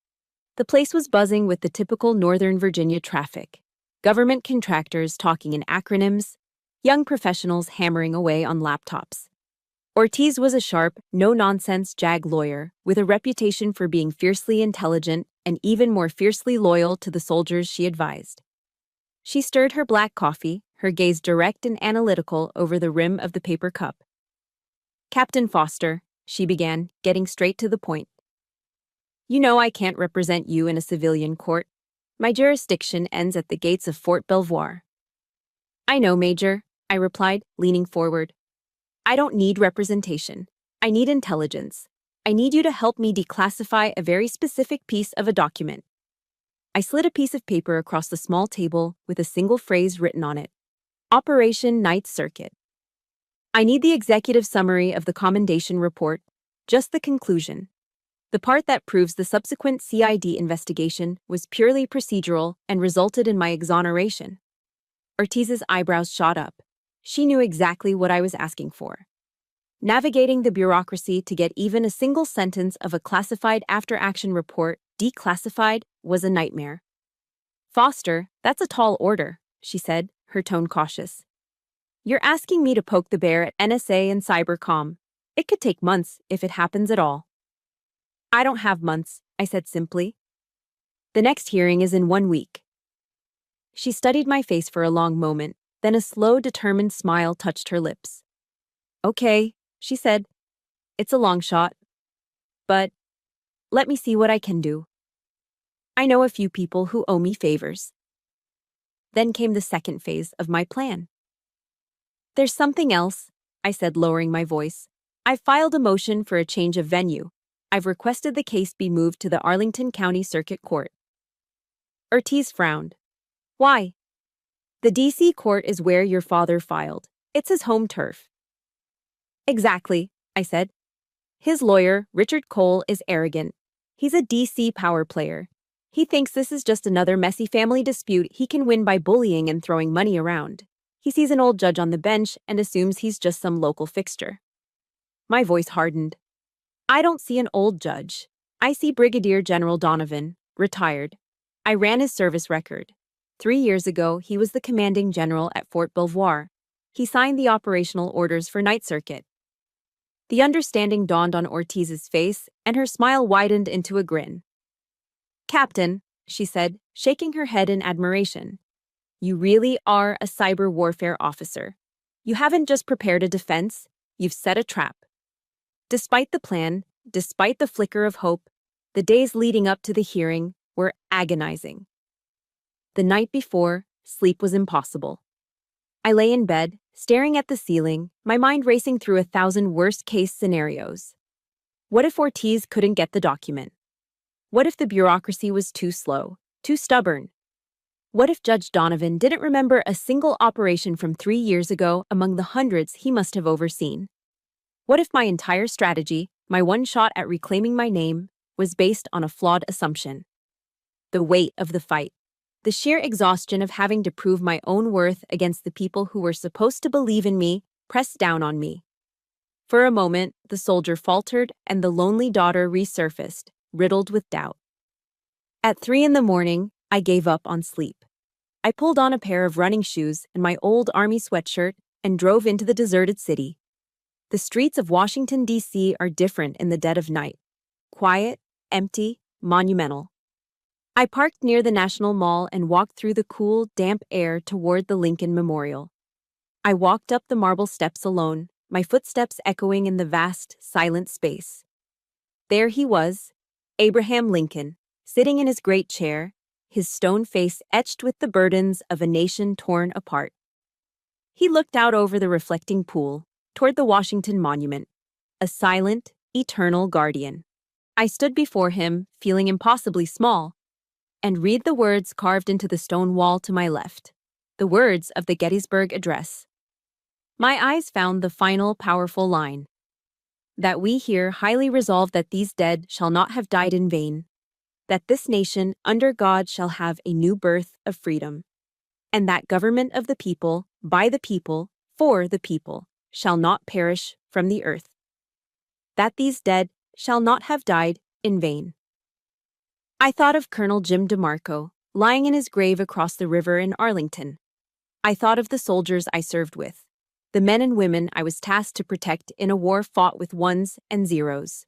The place was buzzing with the typical Northern Virginia traffic. Government contractors talking in acronyms, young professionals hammering away on laptops. Ortiz was a sharp, no-nonsense JAG lawyer with a reputation for being fiercely intelligent and even more fiercely loyal to the soldiers she advised. She stirred her black coffee, her gaze direct and analytical over the rim of the paper cup. "Captain Foster," she began, getting straight to the point. "You know I can't represent you in a civilian court. My jurisdiction ends at the gates of Fort Belvoir." "I know, Major," I replied, leaning forward. "I don't need representation. I need intelligence. I need you to help me declassify a very specific piece of a document." I slid a piece of paper across the small table with a single phrase written on it. "Operation Night Circuit." I need the executive summary of the commendation report, just the conclusion. The part that proves the subsequent CID investigation was purely procedural and resulted in my exoneration. Ortiz's eyebrows shot up. She knew exactly what I was asking for. Navigating the bureaucracy to get even a single sentence of a classified after-action report declassified was a nightmare. "Foster, that's a tall order," she said, her tone cautious. "You're asking me to poke the bear at NSA and Cybercom. It could take months if it happens at all." "I don't have months," I said simply. "The next hearing is in 1 week." She studied my face for a long moment, then a slow, determined smile touched her lips. "Okay," she said. "It's a long shot. But let me see what I can do. I know a few people who owe me favors." Then came the second phase of my plan. "There's something else," I said, lowering my voice. "I've filed a motion for a change of venue. I've requested the case be moved to the Arlington County Circuit Court." Ortiz frowned. "Why?" "The D.C. court is where your father filed. It's his home turf." "Exactly," I said. "His lawyer, Richard Cole, is arrogant. He's a D.C. power player. He thinks this is just another messy family dispute he can win by bullying and throwing money around. He sees an old judge on the bench and assumes he's just some local fixture." My voice hardened. "I don't see an old judge. I see Brigadier General Donovan, retired. I ran his service record. 3 years ago, he was the commanding general at Fort Belvoir. He signed the operational orders for Night Circuit." The understanding dawned on Ortiz's face, and her smile widened into a grin. "Captain," she said, shaking her head in admiration, "you really are a cyber warfare officer. You haven't just prepared a defense, you've set a trap." Despite the plan, despite the flicker of hope, the days leading up to the hearing were agonizing. The night before, sleep was impossible. I lay in bed, staring at the ceiling, my mind racing through 1,000 worst-case scenarios. What if Ortiz couldn't get the document? What if the bureaucracy was too slow, too stubborn? What if Judge Donovan didn't remember a single operation from 3 years ago among the hundreds he must have overseen? What if my entire strategy, my one shot at reclaiming my name, was based on a flawed assumption? The weight of the fight. The sheer exhaustion of having to prove my own worth against the people who were supposed to believe in me pressed down on me. For a moment, the soldier faltered and the lonely daughter resurfaced, riddled with doubt. At 3 a.m, I gave up on sleep. I pulled on a pair of running shoes and my old army sweatshirt and drove into the deserted city. The streets of Washington, D.C. are different in the dead of night. Quiet, empty, monumental. I parked near the National Mall and walked through the cool, damp air toward the Lincoln Memorial. I walked up the marble steps alone, my footsteps echoing in the vast, silent space. There he was, Abraham Lincoln, sitting in his great chair, his stone face etched with the burdens of a nation torn apart. He looked out over the reflecting pool, toward the Washington Monument, a silent, eternal guardian. I stood before him, feeling impossibly small, and read the words carved into the stone wall to my left, the words of the Gettysburg Address. My eyes found the final powerful line, that we here highly resolve that these dead shall not have died in vain, that this nation under God shall have a new birth of freedom, and that government of the people, by the people, for the people, shall not perish from the earth, that these dead shall not have died in vain. I thought of Colonel Jim DeMarco, lying in his grave across the river in Arlington. I thought of the soldiers I served with, the men and women I was tasked to protect in a war fought with ones and zeros.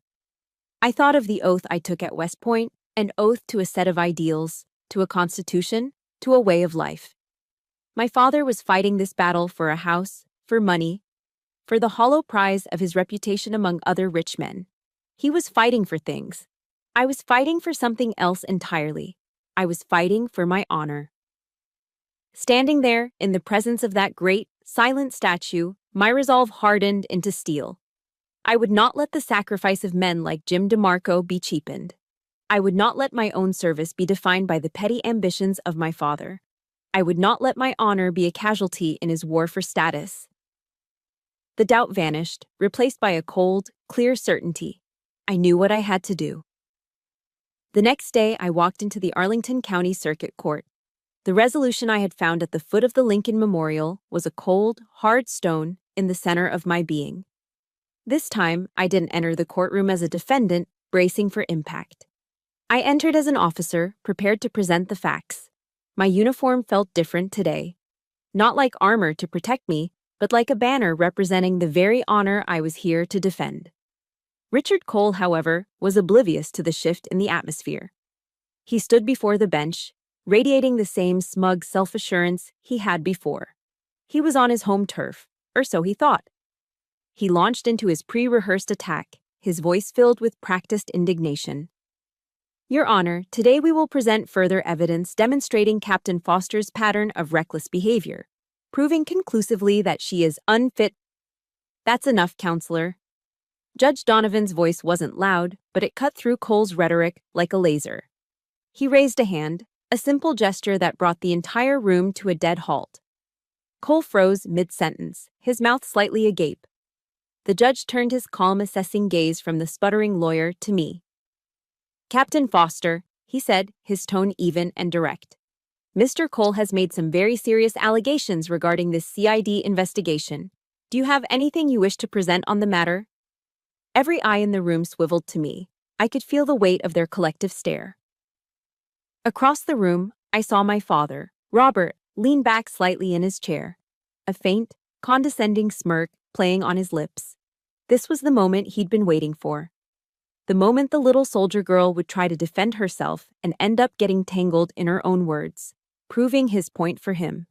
I thought of the oath I took at West Point, an oath to a set of ideals, to a constitution, to a way of life. My father was fighting this battle for a house, for money, for the hollow prize of his reputation among other rich men. He was fighting for things. I was fighting for something else entirely. I was fighting for my honor. Standing there, in the presence of that great, silent statue, my resolve hardened into steel. I would not let the sacrifice of men like Jim DeMarco be cheapened. I would not let my own service be defined by the petty ambitions of my father. I would not let my honor be a casualty in his war for status. The doubt vanished, replaced by a cold, clear certainty. I knew what I had to do. The next day, I walked into the Arlington County Circuit Court. The resolution I had found at the foot of the Lincoln Memorial was a cold, hard stone in the center of my being. This time, I didn't enter the courtroom as a defendant, bracing for impact. I entered as an officer, prepared to present the facts. My uniform felt different today. Not like armor to protect me, but like a banner representing the very honor I was here to defend. Richard Cole, however, was oblivious to the shift in the atmosphere. He stood before the bench, radiating the same smug self-assurance he had before. He was on his home turf, or so he thought. He launched into his pre-rehearsed attack, his voice filled with practiced indignation. Your Honor, today we will present further evidence demonstrating Captain Foster's pattern of reckless behavior, proving conclusively that she is unfit. That's enough, Counselor. Judge Donovan's voice wasn't loud, but it cut through Cole's rhetoric like a laser. He raised a hand, a simple gesture that brought the entire room to a dead halt. Cole froze mid-sentence, his mouth slightly agape. The judge turned his calm, assessing gaze from the sputtering lawyer to me. Captain Foster, he said, his tone even and direct. Mr. Cole has made some very serious allegations regarding this CID investigation. Do you have anything you wish to present on the matter? Every eye in the room swiveled to me. I could feel the weight of their collective stare. Across the room, I saw my father, Robert, lean back slightly in his chair, a faint, condescending smirk playing on his lips. This was the moment he'd been waiting for. The moment the little soldier girl would try to defend herself and end up getting tangled in her own words, proving his point for him.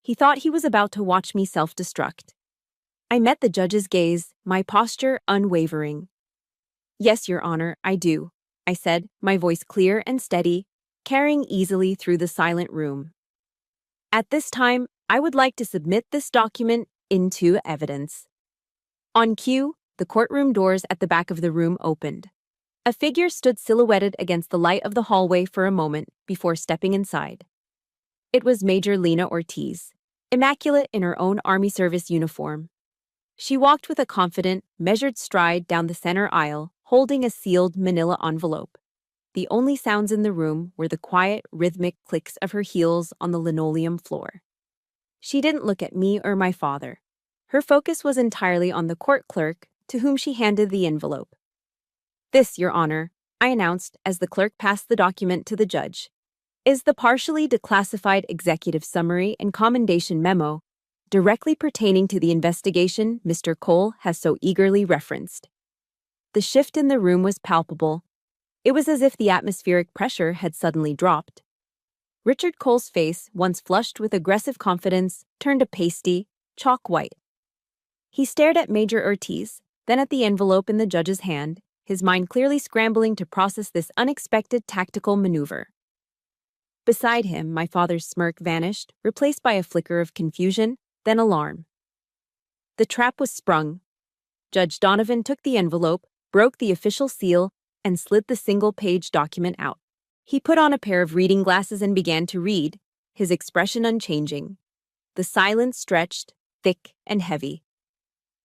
He thought he was about to watch me self-destruct. I met the judge's gaze, my posture unwavering. Yes, Your Honor, I do, I said, my voice clear and steady, carrying easily through the silent room. At this time, I would like to submit this document into evidence. On cue, the courtroom doors at the back of the room opened. A figure stood silhouetted against the light of the hallway for a moment before stepping inside. It was Major Lena Ortiz, immaculate in her own Army service uniform. She walked with a confident, measured stride down the center aisle, holding a sealed manila envelope. The only sounds in the room were the quiet, rhythmic clicks of her heels on the linoleum floor. She didn't look at me or my father. Her focus was entirely on the court clerk, to whom she handed the envelope. "This, Your Honor," I announced as the clerk passed the document to the judge, "is the partially declassified executive summary and commendation memo directly pertaining to the investigation Mr. Cole has so eagerly referenced." The shift in the room was palpable. It was as if the atmospheric pressure had suddenly dropped. Richard Cole's face, once flushed with aggressive confidence, turned a pasty, chalk white. He stared at Major Ortiz, then at the envelope in the judge's hand, his mind clearly scrambling to process this unexpected tactical maneuver. Beside him, my father's smirk vanished, replaced by a flicker of confusion, then alarm. The trap was sprung. Judge Donovan took the envelope, broke the official seal, and slid the single-page document out. He put on a pair of reading glasses and began to read, his expression unchanging. The silence stretched, thick and heavy.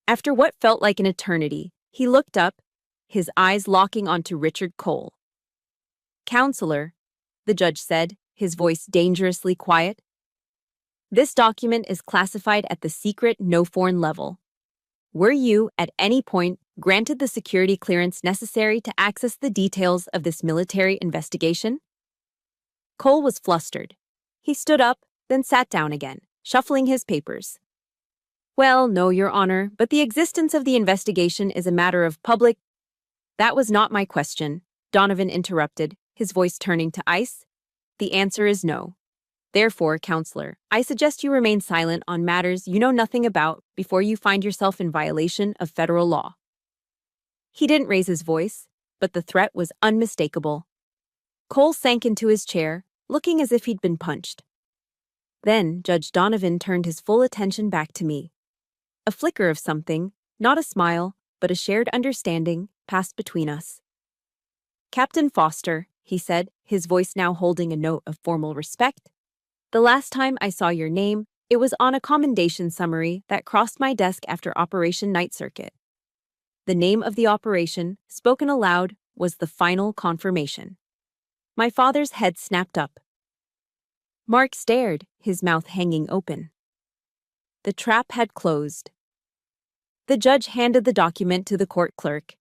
After what felt like an eternity, he looked up, his eyes locking onto Richard Cole. "Counselor," the judge said, his voice dangerously quiet, "this document is classified at the secret no-foreign level. Were you, at any point, granted the security clearance necessary to access the details of this military investigation?" Cole was flustered. He stood up, then sat down again, shuffling his papers. "Well, no, Your Honor, but the existence of the investigation is a matter of public—" "That was not my question," Donovan interrupted, his voice turning to ice. "The answer is no. Therefore, Counselor, I suggest you remain silent on matters you know nothing about before you find yourself in violation of federal law." He didn't raise his voice, but the threat was unmistakable. Cole sank into his chair, looking as if he'd been punched. Then Judge Donovan turned his full attention back to me. A flicker of something, not a smile, but a shared understanding, passed between us. "Captain Foster," he said, his voice now holding a note of formal respect, "the last time I saw your name, it was on a commendation summary that crossed my desk after Operation Night Circuit. The name of the operation, spoken aloud, was the final confirmation." My father's head snapped up. Mark stared, his mouth hanging open. The trap had closed. The judge handed the document to the court clerk.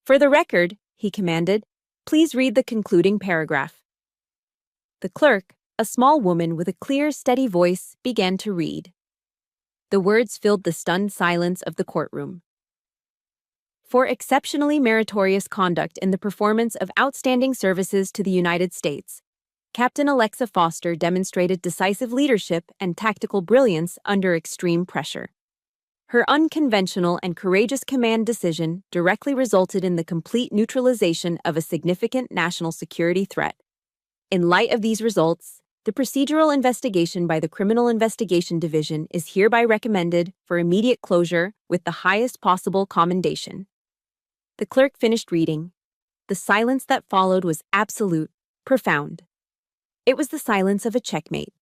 "For the record," he commanded, "please read the concluding paragraph." The clerk, a small woman with a clear, steady voice, began to read. The words filled the stunned silence of the courtroom. "For exceptionally meritorious conduct in the performance of outstanding services to the United States, Captain Alexa Foster demonstrated decisive leadership and tactical brilliance under extreme pressure. Her unconventional and courageous command decision directly resulted in the complete neutralization of a significant national security threat. In light of these results, the procedural investigation by the Criminal Investigation Division is hereby recommended for immediate closure with the highest possible commendation." The clerk finished reading. The silence that followed was absolute, profound. It was the silence of a checkmate.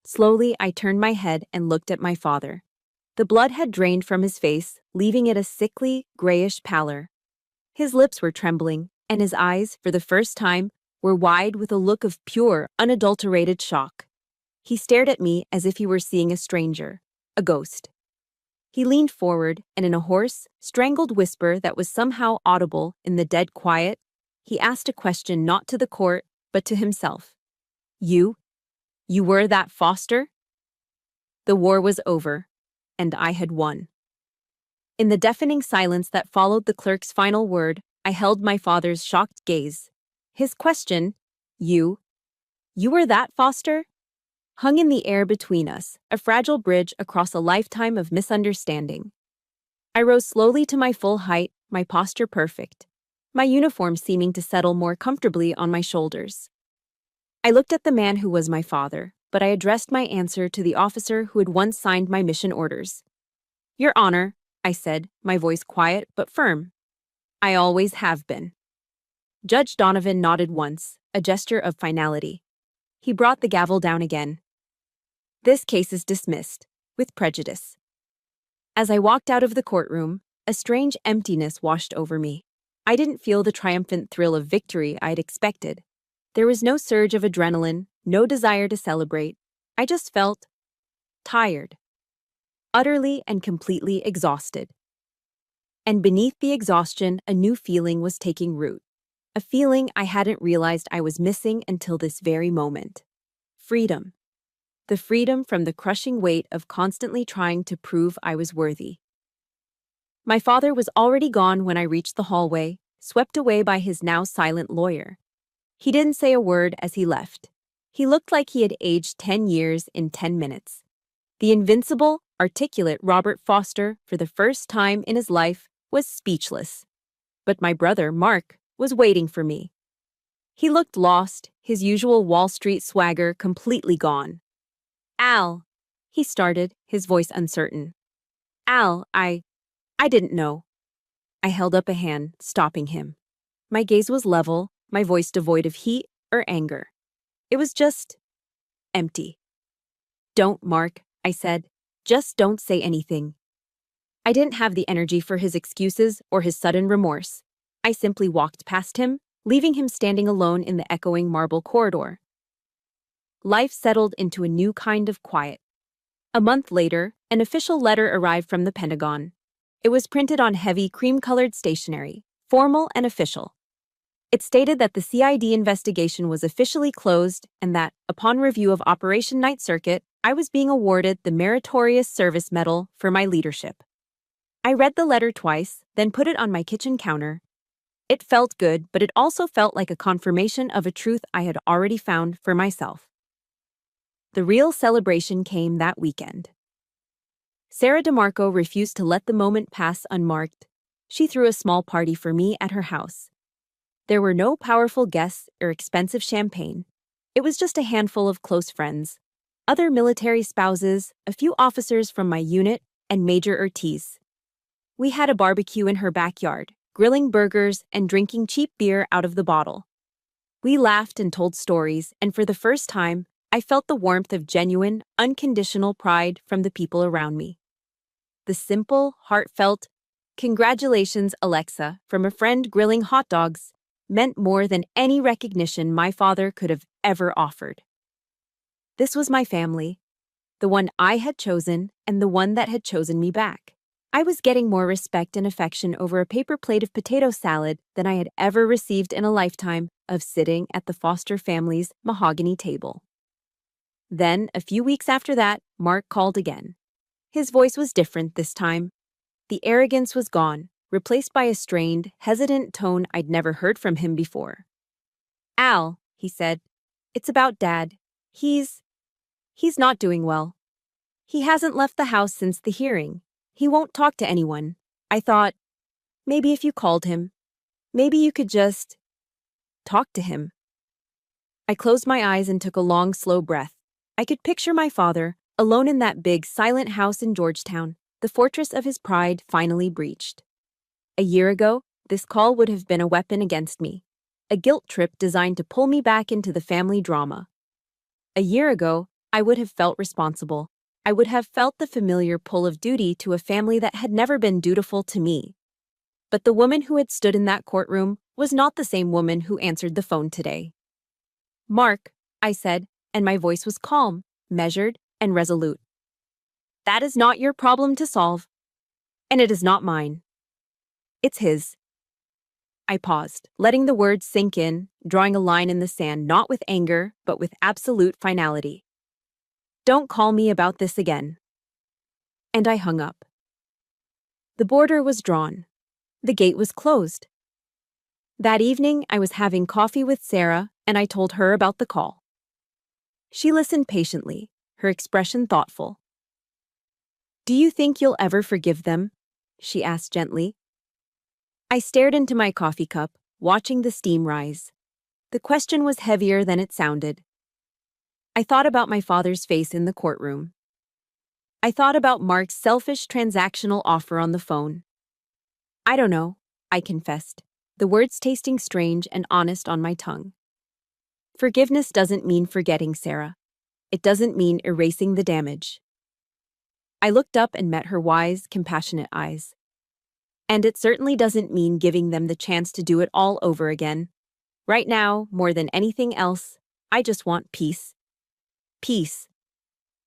Slowly, I turned my head and looked at my father. The blood had drained from his face, leaving it a sickly, grayish pallor. His lips were trembling, and his eyes, for the first time, were wide with a look of pure, unadulterated shock. He stared at me as if he were seeing a stranger, a ghost. He leaned forward, and in a hoarse, strangled whisper that was somehow audible in the dead quiet, he asked a question not to the court, but to himself. You were that Foster?" The war was over, and I had won. In the deafening silence that followed the clerk's final word, I held my father's shocked gaze. His question, You were that Foster?" hung in the air between us, a fragile bridge across a lifetime of misunderstanding. I rose slowly to my full height, my posture perfect, my uniform seeming to settle more comfortably on my shoulders. I looked at the man who was my father, but I addressed my answer to the officer who had once signed my mission orders. "Your Honor," I said, my voice quiet but firm. "I always have been." Judge Donovan nodded once, a gesture of finality. He brought the gavel down again. "This case is dismissed, with prejudice." As I walked out of the courtroom, a strange emptiness washed over me. I didn't feel the triumphant thrill of victory I'd expected. There was no surge of adrenaline, no desire to celebrate. I just felt tired, utterly and completely exhausted. And beneath the exhaustion, a new feeling was taking root. A feeling I hadn't realized I was missing until this very moment. Freedom. The freedom from the crushing weight of constantly trying to prove I was worthy. My father was already gone when I reached the hallway, swept away by his now silent lawyer. He didn't say a word as he left. He looked like he had aged 10 years in 10 minutes. The invincible, articulate Robert Foster, for the first time in his life, was speechless. But my brother, Mark, was waiting for me. He looked lost, his usual Wall Street swagger completely gone. "Al," he started, his voice uncertain. "Al, I didn't know." I held up a hand, stopping him. My gaze was level, my voice devoid of heat or anger. It was just empty. "Don't, Mark," I said. "Just don't say anything." I didn't have the energy for his excuses or his sudden remorse. I simply walked past him, leaving him standing alone in the echoing marble corridor. Life settled into a new kind of quiet. A month later, an official letter arrived from the Pentagon. It was printed on heavy cream-colored stationery, formal and official. It stated that the CID investigation was officially closed and that, upon review of Operation Night Circuit, I was being awarded the Meritorious Service Medal for my leadership. I read the letter twice, then put it on my kitchen counter. It felt good, but it also felt like a confirmation of a truth I had already found for myself. The real celebration came that weekend. Sarah DeMarco refused to let the moment pass unmarked. She threw a small party for me at her house. There were no powerful guests or expensive champagne. It was just a handful of close friends, other military spouses, a few officers from my unit, and Major Ortiz. We had a barbecue in her backyard, grilling burgers and drinking cheap beer out of the bottle. We laughed and told stories, and for the first time, I felt the warmth of genuine, unconditional pride from the people around me. The simple, heartfelt, "Congratulations, Alexa," from a friend grilling hot dogs meant more than any recognition my father could have ever offered. This was my family, the one I had chosen and the one that had chosen me back. I was getting more respect and affection over a paper plate of potato salad than I had ever received in a lifetime of sitting at the Foster family's mahogany table. Then, a few weeks after that, Mark called again. His voice was different this time. The arrogance was gone, replaced by a strained, hesitant tone I'd never heard from him before. "Al," he said, "it's about Dad. He's not doing well. He hasn't left the house since the hearing. He won't talk to anyone. I thought, maybe if you called him, maybe you could just talk to him." I closed my eyes and took a long, slow breath. I could picture my father, alone in that big, silent house in Georgetown, the fortress of his pride finally breached. A year ago, this call would have been a weapon against me, a guilt trip designed to pull me back into the family drama. A year ago, I would have felt responsible. I would have felt the familiar pull of duty to a family that had never been dutiful to me. But the woman who had stood in that courtroom was not the same woman who answered the phone today. "Mark," I said, and my voice was calm, measured, and resolute. "That is not your problem to solve, and it is not mine. It's his." I paused, letting the words sink in, drawing a line in the sand not with anger, but with absolute finality. "Don't call me about this again." And I hung up. The border was drawn. The gate was closed. That evening, I was having coffee with Sarah, and I told her about the call. She listened patiently, her expression thoughtful. "Do you think you'll ever forgive them?" she asked gently. I stared into my coffee cup, watching the steam rise. The question was heavier than it sounded. I thought about my father's face in the courtroom. I thought about Mark's selfish transactional offer on the phone. "I don't know," I confessed, the words tasting strange and honest on my tongue. "Forgiveness doesn't mean forgetting, Sarah. It doesn't mean erasing the damage." I looked up and met her wise, compassionate eyes. And it certainly doesn't mean giving them the chance to do it all over again. Right now, more than anything else, I just want peace. Peace.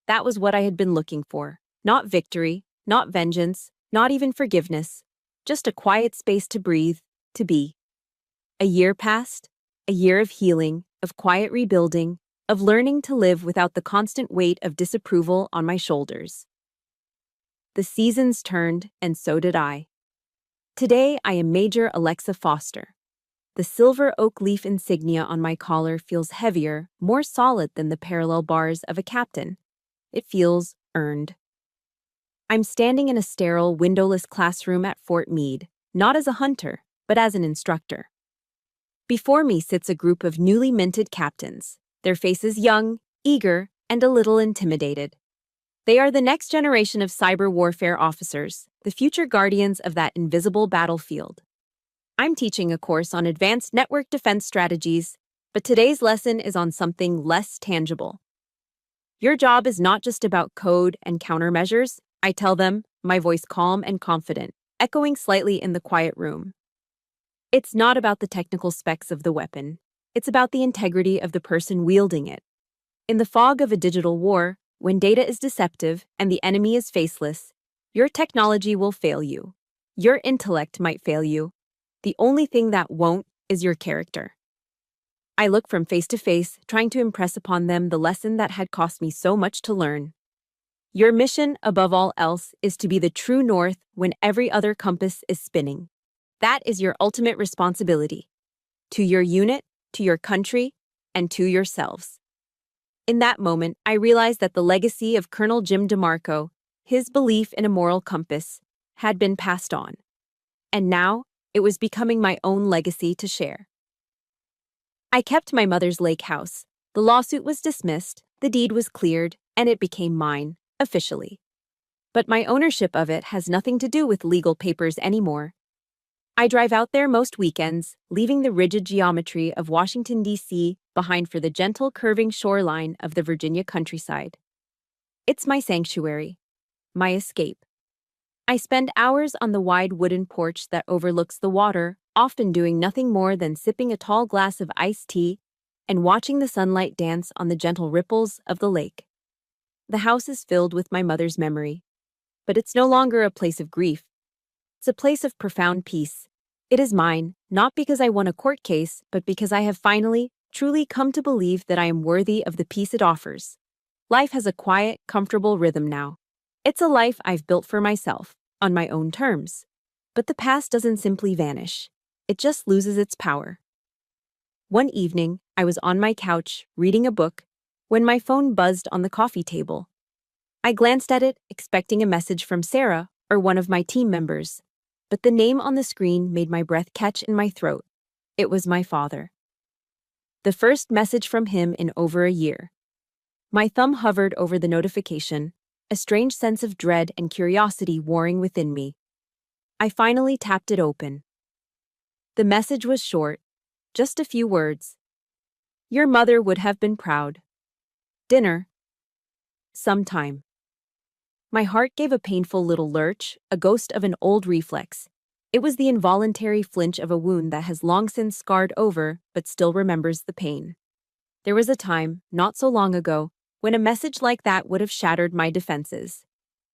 That was what I had been looking for. Not victory, not vengeance, not even forgiveness. Just a quiet space to breathe, to be. A year passed, a year of healing, of quiet rebuilding, of learning to live without the constant weight of disapproval on my shoulders. The seasons turned, and so did I. Today, I am Major Alexa Foster. The silver oak leaf insignia on my collar feels heavier, more solid than the parallel bars of a captain. It feels earned. I'm standing in a sterile, windowless classroom at Fort Meade, not as a hunter, but as an instructor. Before me sits a group of newly minted captains, their faces young, eager, and a little intimidated. They are the next generation of cyber warfare officers, the future guardians of that invisible battlefield. I'm teaching a course on advanced network defense strategies, but today's lesson is on something less tangible. Your job is not just about code and countermeasures, I tell them, my voice calm and confident, echoing slightly in the quiet room. It's not about the technical specs of the weapon. It's about the integrity of the person wielding it. In the fog of a digital war, when data is deceptive and the enemy is faceless, your technology will fail you. Your intellect might fail you. The only thing that won't is your character. I look from face to face, trying to impress upon them the lesson that had cost me so much to learn. Your mission, above all else, is to be the true north when every other compass is spinning. That is your ultimate responsibility. To your unit, to your country, and to yourselves. In that moment, I realized that the legacy of Colonel Jim DeMarco, his belief in a moral compass, had been passed on. And now, it was becoming my own legacy to share. I kept my mother's lake house. The lawsuit was dismissed, the deed was cleared, and it became mine, officially. But my ownership of it has nothing to do with legal papers anymore. I drive out there most weekends, leaving the rigid geometry of Washington, D.C. behind for the gentle curving shoreline of the Virginia countryside. It's my sanctuary, my escape. I spend hours on the wide wooden porch that overlooks the water, often doing nothing more than sipping a tall glass of iced tea and watching the sunlight dance on the gentle ripples of the lake. The house is filled with my mother's memory, but it's no longer a place of grief. It's a place of profound peace. It is mine, not because I won a court case, but because I have finally, truly come to believe that I am worthy of the peace it offers. Life has a quiet, comfortable rhythm now. It's a life I've built for myself, on my own terms. But the past doesn't simply vanish. It just loses its power. One evening, I was on my couch, reading a book, when my phone buzzed on the coffee table. I glanced at it, expecting a message from Sarah or one of my team members. But the name on the screen made my breath catch in my throat. It was my father. The first message from him in over a year. My thumb hovered over the notification, a strange sense of dread and curiosity warring within me. I finally tapped it open. The message was short, just a few words. Your mother would have been proud. Dinner. Sometime. My heart gave a painful little lurch, a ghost of an old reflex. It was the involuntary flinch of a wound that has long since scarred over, but still remembers the pain. There was a time, not so long ago, when a message like that would have shattered my defenses.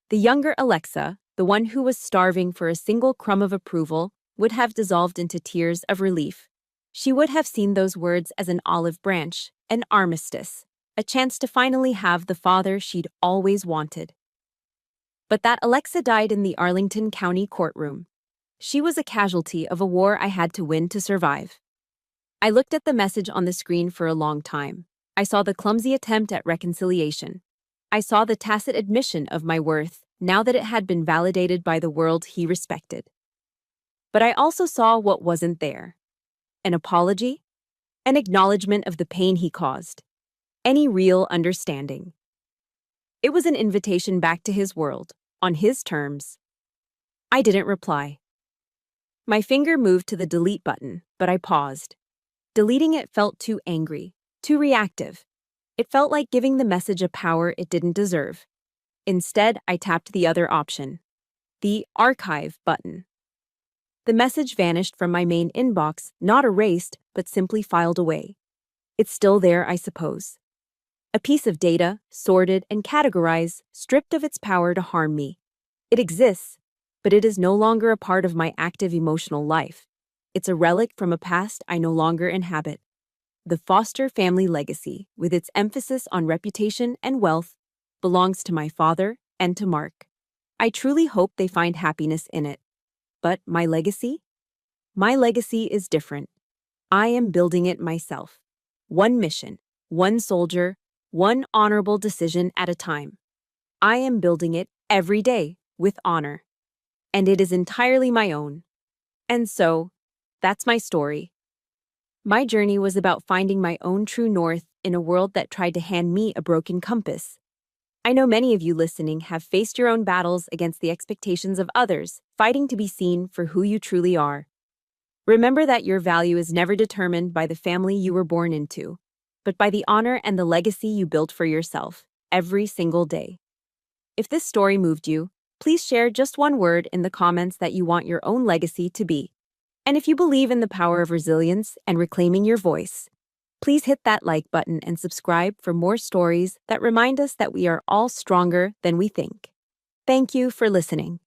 The younger Alexa, the one who was starving for a single crumb of approval, would have dissolved into tears of relief. She would have seen those words as an olive branch, an armistice, a chance to finally have the father she'd always wanted. But that Alexa died in the Arlington County courtroom. She was a casualty of a war I had to win to survive. I looked at the message on the screen for a long time. I saw the clumsy attempt at reconciliation. I saw the tacit admission of my worth, now that it had been validated by the world he respected. But I also saw what wasn't there. An apology? An acknowledgement of the pain he caused. Any real understanding. It was an invitation back to his world, on his terms. I didn't reply. My finger moved to the delete button, but I paused. Deleting it felt too angry, too reactive. It felt like giving the message a power it didn't deserve. Instead, I tapped the other option, the Archive button. The message vanished from my main inbox, not erased, but simply filed away. It's still there, I suppose. A piece of data, sorted and categorized, stripped of its power to harm me. It exists, but it is no longer a part of my active emotional life. It's a relic from a past I no longer inhabit. The Foster family legacy, with its emphasis on reputation and wealth, belongs to my father and to Mark. I truly hope they find happiness in it. But my legacy? My legacy is different. I am building it myself. One mission, one soldier, one honorable decision at a time. I am building it every day with honor. And it is entirely my own. And so, that's my story. My journey was about finding my own true north in a world that tried to hand me a broken compass. I know many of you listening have faced your own battles against the expectations of others, fighting to be seen for who you truly are. Remember that your value is never determined by the family you were born into, but by the honor and the legacy you built for yourself every single day. If this story moved you, please share just one word in the comments that you want your own legacy to be. And if you believe in the power of resilience and reclaiming your voice, please hit that like button and subscribe for more stories that remind us that we are all stronger than we think. Thank you for listening.